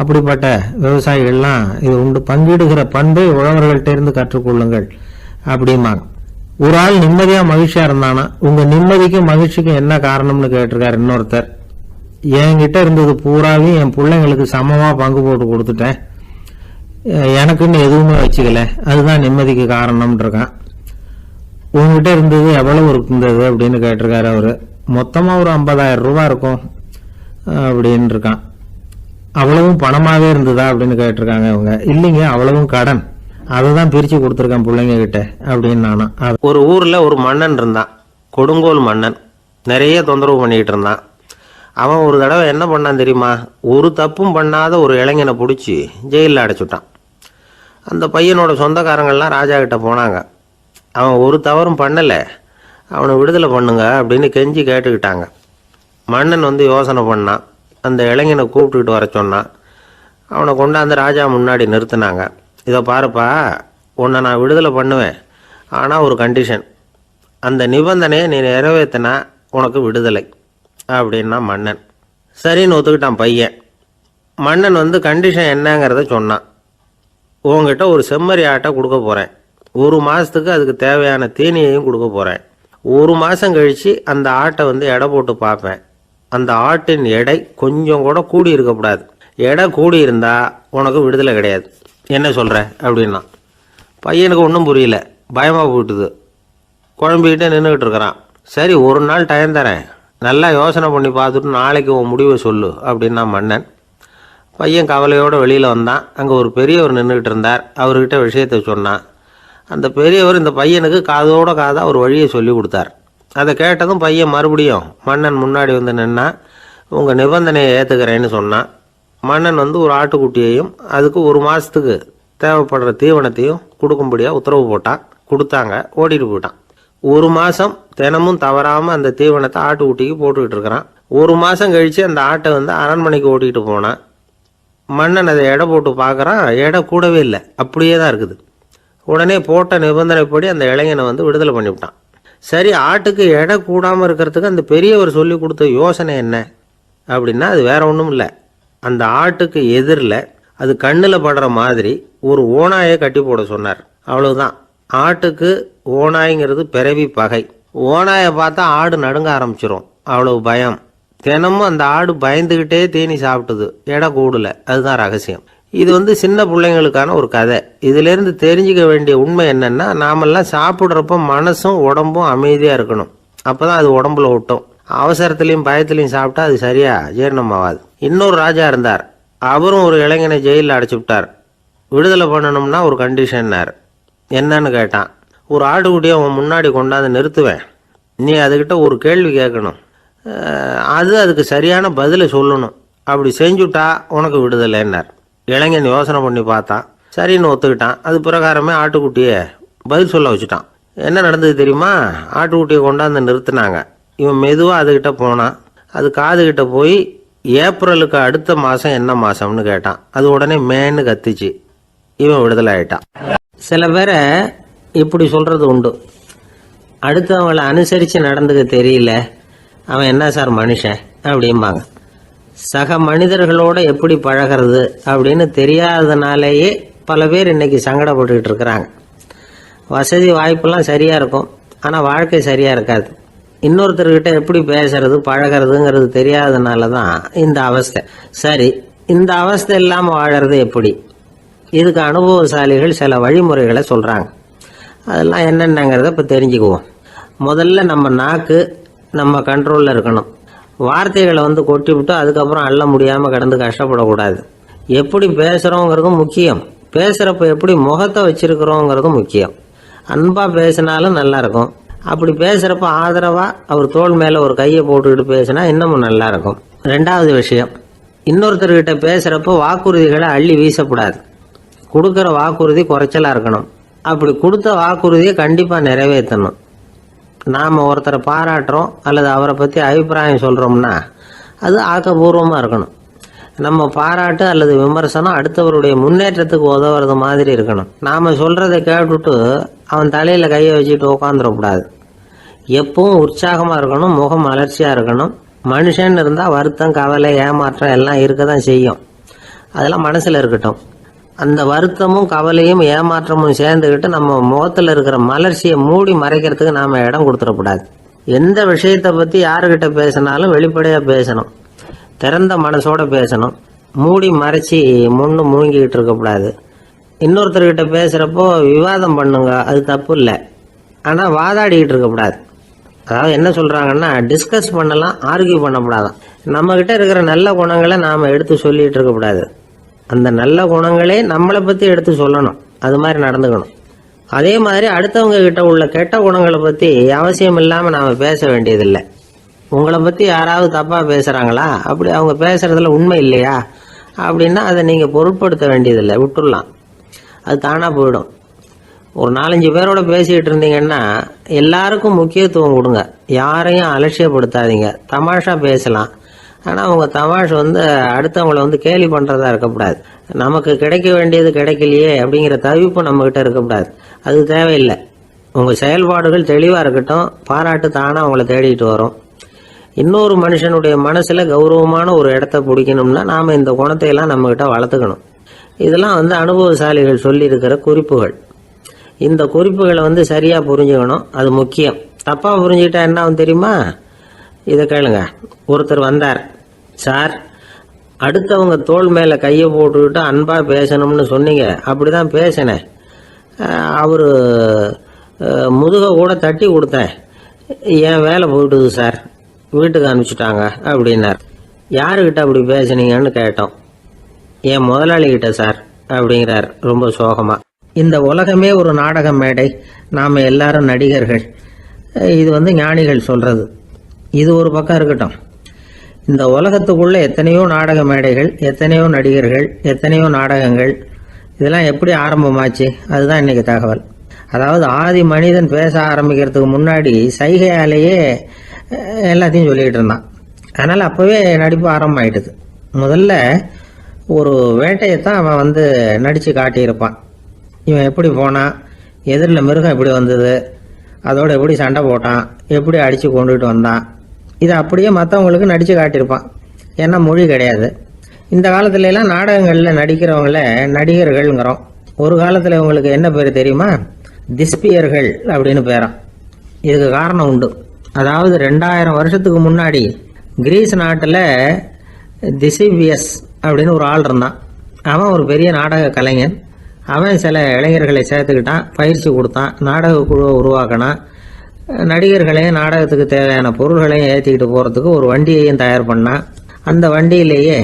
அப்படிப்பட்ட விவசாயிகள்லாம் இது உண்டு. பங்கிடுகிற பண்பை உழவர்கள்ட்ட இருந்து கற்றுக்கொள்ளுங்கள் அப்படிம்பாங்க. ஒரு ஆள் நிம்மதியா மகிழ்ச்சியா இருந்தானா, உங்க நிம்மதிக்கும் மகிழ்ச்சிக்கும் என்ன காரணம்னு கேட்டிருக்காரு இன்னொருத்தர். என்கிட்ட இருந்தது பூராவையும் என் பிள்ளைங்களுக்கு சமமா பங்கு போட்டு கொடுத்துட்டேன், எனக்குன்னு எதுவுமே வச்சுக்கல, அதுதான் நிம்மதிக்கு காரணம்னு இருக்கான். உங்ககிட்ட இருந்தது எவ்வளவு இருந்தது அப்படின்னு கேட்டிருக்காரு அவரு. மொத்தமா ஒரு 50,000 ரூபாய் இருக்கும் அப்படின்னு இருக்கான். அவ்வளவும் பணமாவே இருந்ததா அப்படின்னு கேட்டிருக்காங்க இவங்க. இல்லைங்க, அவ்வளவும் கடன், அததான் பிரிச்சு கொடுத்துருக்கேன் பிள்ளைங்க கிட்ட அப்படின்னு நானும். ஒரு ஊர்ல ஒரு மன்னன் இருந்தான், கொடுங்கோல் மன்னன். நிறைய தொந்தரவு பண்ணிக்கிட்டு இருந்தான். அவன் ஒரு தடவை என்ன பண்ணான் தெரியுமா? ஒரு தப்பும் பண்ணாத ஒரு இளைஞனை பிடிச்சி ஜெயிலில் அடைச்சுட்டான். அந்த பையனோட சொந்தக்காரங்கள்லாம் ராஜா கிட்ட போனாங்க. அவன் ஒரு தவறும் பண்ணலை, அவனை விடுதலை பண்ணுங்க அப்படின்னு கெஞ்சி கேட்டுக்கிட்டாங்க. மன்னன் யோசனை பண்ணான். அந்த இளைஞனை கூப்பிட்டுக்கிட்டு வர சொன்னான். அவனை கொண்டாந்து ராஜா முன்னாடி நிறுத்தினாங்க. இதை பாருப்பா, உன்னை நான் விடுதலை பண்ணுவேன், ஆனால் ஒரு கண்டிஷன். அந்த நிபந்தனையை நீ நிறைவேற்றினா உனக்கு விடுதலை அப்படின்னா மன்னன். சரின்னு ஒத்துக்கிட்டான் பையன். மன்னன் கண்டிஷன் என்னங்கிறத சொன்னான். உங்ககிட்ட ஒரு செம்மறி ஆட்டை கொடுக்க போகிறேன், 1 மாதத்துக்கு அதுக்கு தேவையான தீனியையும் கொடுக்க போகிறேன். 1 மாதம் கழித்து அந்த ஆட்டை எடை போட்டு பார்ப்பேன். அந்த ஆட்டின் எடை கொஞ்சம் கூட கூடி இருக்கக்கூடாது. எடை கூடி இருந்தால் உனக்கு விடுதலை கிடையாது. என்ன சொல்கிற அப்படின்னா. பையனுக்கு ஒன்றும் புரியல, பயமாக போயிட்டுது. குழம்பிக்கிட்டே நின்றுக்கிட்டு இருக்கிறான். சரி, ஒரு நாள் டைம் தரேன், நல்லா யோசனை பண்ணி பார்த்துட்டு நாளைக்கு உன் முடிவை சொல்லு அப்படின்னா மன்னன். பையன் கவலையோடு வெளியில் வந்தான். அங்கே ஒரு பெரியவர் நின்றுக்கிட்டு இருந்தார். அவர்கிட்ட விஷயத்தை சொன்னான். அந்த பெரியவர் இந்த பையனுக்கு காதோட காதாக ஒரு வழியை சொல்லி கொடுத்தார். அதை கேட்டதும் பையன் மறுபடியும் மன்னன் முன்னாடி நின்னா, உங்கள் நிபந்தனையை ஏற்றுக்கிறேன்னு சொன்னான். மன்னன் ஒரு ஆட்டுக்குட்டியையும் அதுக்கு 1 மாதத்துக்கு தேவைப்படுற தீவனத்தையும் கொடுக்கும்படியாக உத்தரவு போட்டான். கொடுத்தாங்க, ஓடிட்டு போயிட்டான். 1 மாதம் தினமும் தவறாமல் அந்த தீவனத்தை ஆட்டுக்குட்டிக்கு போட்டுக்கிட்டு இருக்கிறான். 1 மாதம் கழித்து அந்த ஆட்டை அரண்மனைக்கு ஓட்டிகிட்டு போனான். மன்னன் அதை எடை போட்டு பார்க்குறான், எடை கூடவே இல்லை, அப்படியே தான் இருக்குது. உடனே போட்ட நிபந்தனைப்படி அந்த இளைஞனை விடுதலை பண்ணிவிட்டான். சரி, ஆட்டுக்கு எடை கூடாமல் இருக்கிறதுக்கு அந்த பெரியவர் சொல்லி கொடுத்த யோசனை என்ன அப்படின்னா, அது வேற ஒன்றும் இல்லை. அந்த ஆட்டுக்கு எதிரில் அது கண்ணில் படுற மாதிரி ஒரு ஓநாயை கட்டி போட சொன்னார். அவ்வளவுதான். ஆட்டுக்கு ஓநாய்ங்கிறது பிறவி பகை. ஓநாயை பார்த்தா ஆடு நடுங்க ஆரம்பிச்சிரும், அவ்வளவு பயம். தினமும் அந்த ஆடு பயந்துக்கிட்டே தீனி சாப்பிட்டுது, எடை கூடல. அதுதான் ரகசியம். இது சின்ன பிள்ளைங்களுக்கான ஒரு கதை. இதிலேருந்து தெரிஞ்சுக்க வேண்டிய உண்மை என்னன்னா, நாமெல்லாம் சாப்பிட்றப்ப மனசும் உடம்பும் அமைதியாக இருக்கணும். அப்போ தான் அது உடம்புல ஒட்டும். அவசரத்துலையும் பயத்துலையும் சாப்பிட்டா அது சரியா ஜீரணமாகாது. இன்னொரு ராஜா இருந்தார். அவரும் ஒரு இளைஞனை ஜெயிலில் அடைச்சி விட்டார். விடுதலை பண்ணணும்னா ஒரு கண்டிஷன்னார். என்னன்னு கேட்டான். ஒரு ஆட்டுக்குட்டியை அவன் முன்னாடி கொண்டாந்து நிறுத்துவேன், நீ அதுக்கிட்ட ஒரு கேள்வி கேட்கணும், அதுக்கு சரியான பதிலை சொல்லணும், அப்படி செஞ்சுட்டா உனக்கு விடுதலைன்னார். இளைஞன் யோசனை பண்ணி பார்த்தான், சரின்னு ஒத்துக்கிட்டான். அது பிரகாரமே ஆட்டுக்குட்டியை பதில் சொல்ல வச்சுட்டான். என்ன நடந்தது தெரியுமா? ஆட்டுக்குட்டியை கொண்டாந்து நிறுத்தினாங்க. இவன் மெதுவாக அதுக்கிட்ட போனான். அது காதுகிட்ட போய் ஏப்ரலுக்கு அடுத்த மாதம் என்ன மாதம்னு கேட்டான். அது உடனே மேன்னு கத்திச்சு. இவன் விடுதலை ஆயிட்டான். சில பேரை இப்படி சொல்கிறது உண்டு, அடுத்தவங்களை அனுசரித்து நடந்துக்க தெரியல, அவன் என்ன சார் மனுஷன் அப்படிம்பாங்க. சக மனிதர்களோட எப்படி பழகிறது அப்படின்னு தெரியாததுனாலேயே பல பேர் இன்னைக்கு சங்கடப்பட்டுக்கிட்டு இருக்கிறாங்க. வசதி வாய்ப்பெல்லாம் சரியாக இருக்கும், ஆனால் வாழ்க்கை சரியாக இருக்காது. இன்னொருத்தர்கிட்ட எப்படி பேசுறது பழகிறதுங்கிறது தெரியாததுனால தான் இந்த அவஸ்தை. சரி, இந்த அவஸ்தை இல்லாமல் வாழறது எப்படி? இதுக்கு அனுபவசாலிகள் சில வழிமுறைகளை சொல்கிறாங்க. அதெல்லாம் என்னென்னங்கிறத இப்போ தெரிஞ்சுக்குவோம். முதல்ல நம்ம நாக்கு நம்ம கண்ட்ரோலில் இருக்கணும். வார்த்தைகளை கொட்டிவிட்டு அதுக்கப்புறம் அள்ள முடியாமல் கிடந்து கஷ்டப்படக்கூடாது. எப்படி பேசுகிறோங்கிறதும் முக்கியம், பேசுகிறப்ப எப்படி முகத்தை வச்சிருக்கிறோங்கிறதும் முக்கியம். அன்பாக பேசினாலும் நல்லாயிருக்கும். அப்படி பேசுகிறப்ப ஆதரவாக அவர் தோள் மேலே ஒரு கையை போட்டுக்கிட்டு பேசினா இன்னமும் நல்லாயிருக்கும். ரெண்டாவது விஷயம், இன்னொருத்தர்கிட்ட பேசுகிறப்ப வாக்குறுதிகளை அள்ளி வீசக்கூடாது. கொடுக்குற வாக்குறுதி குறைச்சலாக இருக்கணும். அப்படி கொடுத்த வாக்குறுதியை கண்டிப்பாக நிறைவேற்றணும். நாம் ஒருத்தரை பாராட்டுறோம் அல்லது அவரை பற்றி அபிப்பிராயம் சொல்கிறோம்னா அது ஆக்கப்பூர்வமாக இருக்கணும். நம்ம பாராட்டு அல்லது விமர்சனம் அடுத்தவருடைய முன்னேற்றத்துக்கு உதவுறது மாதிரி இருக்கணும். நாம் சொல்கிறத கேட்டுட்டு அவன் தலையில் கையை வச்சுட்டு உட்காந்துடக்கூடாது. எப்பவும் உற்சாகமாக இருக்கணும், முகம் மலர்ச்சியாக இருக்கணும். மனுஷன் இருந்தால் வருத்தம், கவலை, ஏமாற்றம் எல்லாம் இருக்க தான் செய்யும். அதெல்லாம் மனசில் இருக்கட்டும். அந்த வருத்தமும் கவலையும் ஏமாற்றமும் சேர்ந்துக்கிட்டு நம்ம முகத்தில் இருக்கிற மலர்ச்சியை மூடி மறைக்கிறதுக்கு நாம் இடம் கொடுத்துடக்கூடாது. எந்த விஷயத்தை பற்றி யாருக்கிட்ட பேசினாலும் வெளிப்படையாக பேசணும், திறந்த மனசோட பேசணும். மூடி மறைச்சி முன்னு முழுங்கிக்கிட்டு இருக்கக்கூடாது. இன்னொருத்தர்கிட்ட பேசுகிறப்போ விவாதம் பண்ணுங்க, அது தப்பு இல்லை. ஆனால் வாதாடிக்கிட்டு இருக்கக்கூடாது. அதாவது என்ன சொல்கிறாங்கன்னா, டிஸ்கஸ் பண்ணலாம், ஆர்கியூ பண்ணக்கூடாதான். நம்மக்கிட்ட இருக்கிற நல்ல குணங்களை நாம் எடுத்து சொல்லிகிட்டு இருக்கக்கூடாது. அந்த நல்ல குணங்களே நம்மளை பற்றி எடுத்து சொல்லணும், அது மாதிரி நடந்துக்கணும். அதே மாதிரி அடுத்தவங்க கிட்ட உள்ள கெட்ட குணங்களை பற்றி அவசியம் இல்லாமல் நாம் பேச வேண்டியதில்லை. உங்களை பற்றி யாராவது தப்பாக பேசுகிறாங்களா, அப்படி அவங்க பேசுகிறதுல உண்மை இல்லையா அப்படின்னா அதை நீங்கள் பொருட்படுத்த வேண்டியதில்லை, விட்டுடலாம். அது தானாக போயிடும். ஒரு 4-5 பேரோட பேசிக்கிட்டு இருந்தீங்கன்னா எல்லாருக்கும் முக்கியத்துவம் கொடுங்க, யாரையும் அலட்சியப்படுத்தாதீங்க. தமாஷா பேசலாம், ஆனால் அவங்க தமாஷ் அடுத்தவங்களை கேலி பண்ணுறதா இருக்கக்கூடாது. நமக்கு கிடைக்க வேண்டியது கிடைக்கலையே அப்படிங்கிற தவிப்பு நம்மக்கிட்ட இருக்கக்கூடாது, அது தேவையில்லை. உங்கள் செயல்பாடுகள் தெளிவாக இருக்கட்டும், பாராட்டு தானாக அவங்கள தேடிட்டு வரும். இன்னொரு மனுஷனுடைய மனசில் கௌரவமான ஒரு இடத்த பிடிக்கணும்னா நாம் இந்த குணத்தையெல்லாம் நம்மக்கிட்ட வளர்த்துக்கணும். இதெல்லாம் அனுபவசாலிகள் சொல்லியிருக்கிற குறிப்புகள். இந்த குறிப்புகளை சரியாக புரிஞ்சுக்கணும், அது முக்கியம். தப்பாக புரிஞ்சுக்கிட்டா என்ன ஆகும் தெரியுமா? இதை கேளுங்க. ஒருத்தர் வந்தார், சார் அடுத்தவங்க தோள் மேலே கையை போட்டுக்கிட்டு அன்பாக பேசணும்னு சொன்னீங்க, அப்படி தான் பேசினேன். அவர் முதுகை கூட தட்டி கொடுத்தேன், என் வேலை போயிட்டுது சார், வீட்டுக்கு அனுப்பிச்சிட்டாங்க அப்படின்னார். யாருக்கிட்ட அப்படி பேசுனீங்கன்னு கேட்டோம். என் முதலாளிகிட்ட சார் அப்படிங்கிறார் ரொம்ப சோகமாக. இந்த உலகமே ஒரு நாடக மேடை, நாம் எல்லாரும் நடிகர்கள். இது ஞானிகள் சொல்கிறது. இது ஒரு பக்கம் இருக்கட்டும். இந்த உலகத்துக்குள்ளே எத்தனையோ நாடக மேடைகள், எத்தனையோ நடிகர்கள், எத்தனையோ நாடகங்கள், இதெல்லாம் எப்படி ஆரம்பமாச்சு? அதுதான் இன்றைக்கி தகவல். அதாவது ஆதி மனிதன் பேச ஆரம்பிக்கிறதுக்கு முன்னாடி சைகையாலேயே எல்லாத்தையும் சொல்லிக்கிட்டு இருந்தான். அதனால் அப்போவே நடிப்பு ஆரம்பமாயிட்டுது. முதல்ல ஒரு வேட்டையைத்தான் அவன் நடித்து காட்டியிருப்பான். இவன் எப்படி போனான், எதிரில் மிருகம் எப்படி வந்தது, அதோட எப்படி சண்டை போட்டான், எப்படி அடித்து கொண்டுகிட்டு வந்தான், இதை அப்படியே மற்றவங்களுக்கு நடித்து காட்டியிருப்பான். ஏன்னா மொழி கிடையாது. இந்த காலத்துலலாம் நாடகங்களில் நடிக்கிறவங்கள நடிகர்கள்ங்கிறோம். ஒரு காலத்தில் இவங்களுக்கு என்ன பேர் தெரியுமா? திஸ்பியர்கள் அப்படின்னு பேராம். இதுக்கு காரணம் உண்டு. அதாவது 2000 வருஷத்துக்கு முன்னாடி கிரீஸ் நாட்டில் திசிபியஸ் அப்படின்னு ஒரு ஆள் இருந்தான். அவன் ஒரு பெரிய நாடக கலைஞன். அவன் சில இளைஞர்களை சேர்த்துக்கிட்டான், பயிற்சி கொடுத்தான், நாடக குழுவை உருவாக்கினான். நடிகர்களையும் நாடகத்துக்கு தேவையான பொருள்களையும் ஏற்றிக்கிட்டு போகிறதுக்கு ஒரு வண்டியையும் தயார் பண்ணான். அந்த வண்டியிலேயே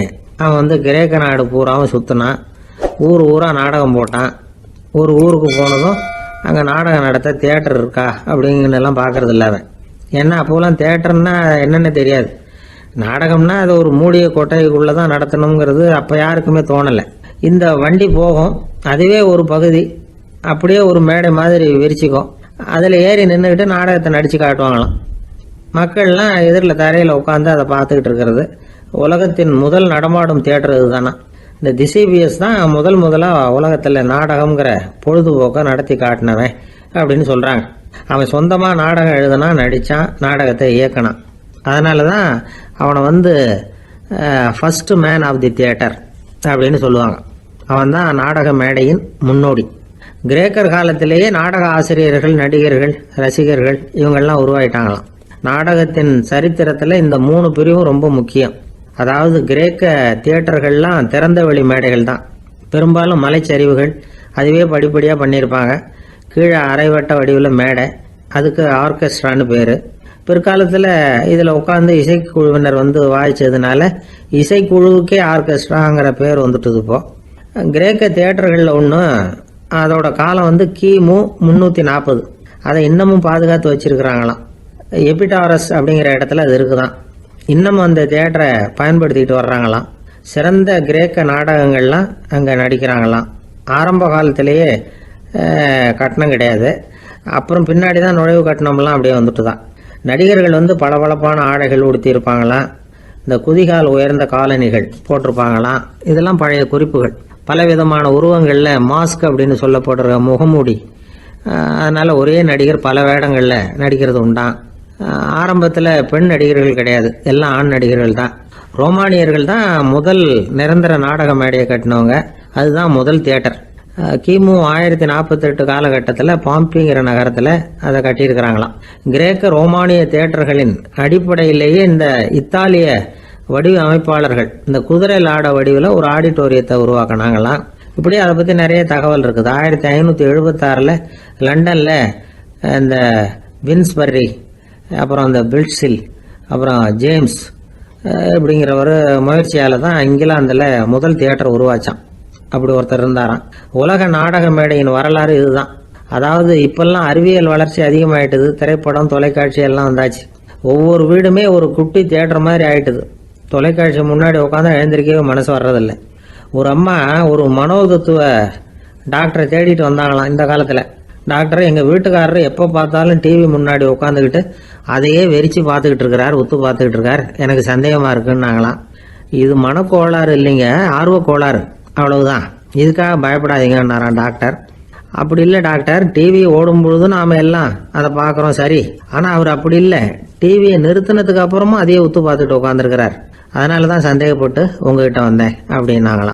அவன் கிரேக்க நாடு பூராவும் சுற்றினான். ஊர் ஊராக நாடகம் போட்டான். ஒரு ஊருக்கு போனதும் அங்கே நாடகம் நடத்த தியேட்டர் இருக்கா அப்படிங்கன்னெல்லாம் பார்க்கறது இல்லை அவன். ஏன்னா அப்போலாம் தியேட்டர்னா என்னென்னு தெரியாது. நாடகம்னா அது ஒரு மூடிய கொட்டைக்குள்ளே தான் நடத்தணுங்கிறது அப்போ யாருக்குமே தோணலை. இந்த வண்டி போகும், அதுவே ஒரு பகுதி அப்படியே ஒரு மேடை மாதிரி விரிச்சிக்கும். அதில் ஏறி நின்றுக்கிட்டு நாடகத்தை நடித்து காட்டுவாங்களாம். மக்கள்லாம் எதிரில் தரையில் உட்காந்து அதை பார்த்துக்கிட்டு இருக்கிறது. உலகத்தின் முதல் நடமாடும் தியேட்டர் இதுதானா. இந்த திசைபிஎஸ் தான் முதலாக உலகத்தில் நாடகம்ங்கிற பொழுதுபோக்கை நடத்தி காட்டினவன் அப்படின்னு சொல்கிறாங்க. அவன் சொந்தமாக நாடகம் எழுதுனா, நடித்தான், நாடகத்தை இயக்கினான். அதனால தான் அவனை first man of the theatre அப்படின்னு சொல்லுவாங்க. அவன் தான் நாடக மேடையின் முன்னோடி. கிரேக்கர் காலத்திலேயே நாடக ஆசிரியர்கள், நடிகர்கள், ரசிகர்கள் இவங்கெல்லாம் உருவாயிட்டாங்களாம். நாடகத்தின் சரித்திரத்தில் இந்த 3 பிரிவும் ரொம்ப முக்கியம். அதாவது கிரேக்க தியேட்டர்கள்லாம் திறந்த வெளி மேடைகள் தான். பெரும்பாலும் மலைச்சரிவுகள், அதுவே படிப்படியாக பண்ணியிருப்பாங்க. கீழே அரைவட்ட வடிவில் மேடை, அதுக்கு ஆர்கெஸ்ட்ரான்னு பேர். பிற்காலத்தில் இதில் உட்காந்து இசைக்குழுவினர் வாய்ச்சதுனால இசைக்குழுவுக்கே ஆர்கெஸ்ட்ராங்கிற பேர் வந்துட்டுது. இப்போ கிரேக்க தியேட்டர்களில் ஒன்று, அதோட காலம் கிமு 340. அதை இன்னமும் பாதுகாத்து வச்சிருக்கிறாங்களாம். எபிடாரஸ் அப்படிங்கிற இடத்துல அது இருக்குதான். இன்னமும் அந்த தியேட்டரை பயன்படுத்திக்கிட்டு வர்றாங்களாம். சிறந்த கிரேக்க நாடகங்கள்லாம் அங்கே நடிக்கிறாங்களாம். ஆரம்ப காலத்திலேயே கட்டணம் கிடையாது. அப்புறம் பின்னாடி தான் நுழைவு கட்டணம்லாம் அப்படியே வந்துட்டு தான். நடிகர்கள் பளபளப்பான ஆடைகள் உடுத்தியிருப்பாங்களாம். இந்த குதிகால் உயர்ந்த காலணிகள் போட்டிருப்பாங்களாம். இதெல்லாம் பழைய குறிப்புகள். பலவிதமான உருவங்களில் மாஸ்க் அப்படின்னு சொல்லப்படுற முகமூடி. அதனால் ஒரே நடிகர் பல வேடங்களில் நடிக்கிறது உண்டான். ஆரம்பத்தில் பெண் நடிகர்கள் கிடையாது, எல்லாம் ஆண் நடிகர்கள் தான். ரோமானியர்கள் தான் முதல் நிரந்தர நாடக மேடையை கட்டினவங்க. அதுதான் முதல் தியேட்டர். கிமு 1048 காலகட்டத்தில் பாம்பிங்கிற நகரத்தில் அதை கட்டியிருக்கிறாங்களாம். கிரேக்க ரோமானிய தியேட்டர்களின் அடிப்படையிலேயே இந்த இத்தாலிய வடிவ அமைப்பாளர்கள் இந்த குதிரை லாட வடிவில் ஒரு ஆடிட்டோரியத்தை உருவாக்கினாங்களாம். இப்படி அதை பற்றி நிறைய தகவல் இருக்குது. 1576 லண்டனில் இந்த வின்ஸ்பர்ரி, அப்புறம் இந்த பில்ட்ஸில், அப்புறம் ஜேம்ஸ் இப்படிங்கிற ஒரு முயற்சியால் தான் இங்கிலாந்தில் முதல் தியேட்டர் உருவாச்சான். அப்படி ஒருத்தர் இருந்தாராம். உலக நாடக மேடையின் வரலாறு இதுதான். அதாவது இப்பெல்லாம் அறிவியல் வளர்ச்சி அதிகமாயிட்டுது. திரைப்படம், தொலைக்காட்சி எல்லாம் வந்தாச்சு. ஒவ்வொரு வீடுமே ஒரு குட்டி தியேட்டர் மாதிரி ஆயிட்டுது. தொலைக்காட்சி முன்னாடி உட்காந்து எழுந்திருக்கவே மனசு வர்றதில்லை. ஒரு அம்மா ஒரு மனோதத்துவ டாக்டரை தேடிட்டு வந்தாங்களாம் இந்த காலத்தில். டாக்டர், எங்கள் வீட்டுக்காரர் எப்போ பார்த்தாலும் டிவி முன்னாடி உட்காந்துக்கிட்டு அதையே வெறிச்சு பார்த்துக்கிட்டு இருக்கிறார், உத்து பார்த்துக்கிட்டு இருக்கார், எனக்கு சந்தேகமாக இருக்குன்னாங்களாம். இது மனக்கோளாறு இல்லைங்க, ஆர்வக்கோளாறு, அவ்வளவுதான், இதுக்காக பயப்படாதீங்கன்னாராம் டாக்டர். அப்படி இல்லை டாக்டர், டிவி ஓடும் பொழுது நாம் எல்லாம் அதை பார்க்குறோம், சரி, ஆனால் அவர் அப்படி இல்லை, டிவியை நிறுத்தினதுக்கு அப்புறமா அதையே உத்து பார்த்துட்டு உட்காந்துருக்கிறார், அதனால தான் சந்தேகப்பட்டு உங்ககிட்ட வந்தேன் அப்படின்னாங்களாம்.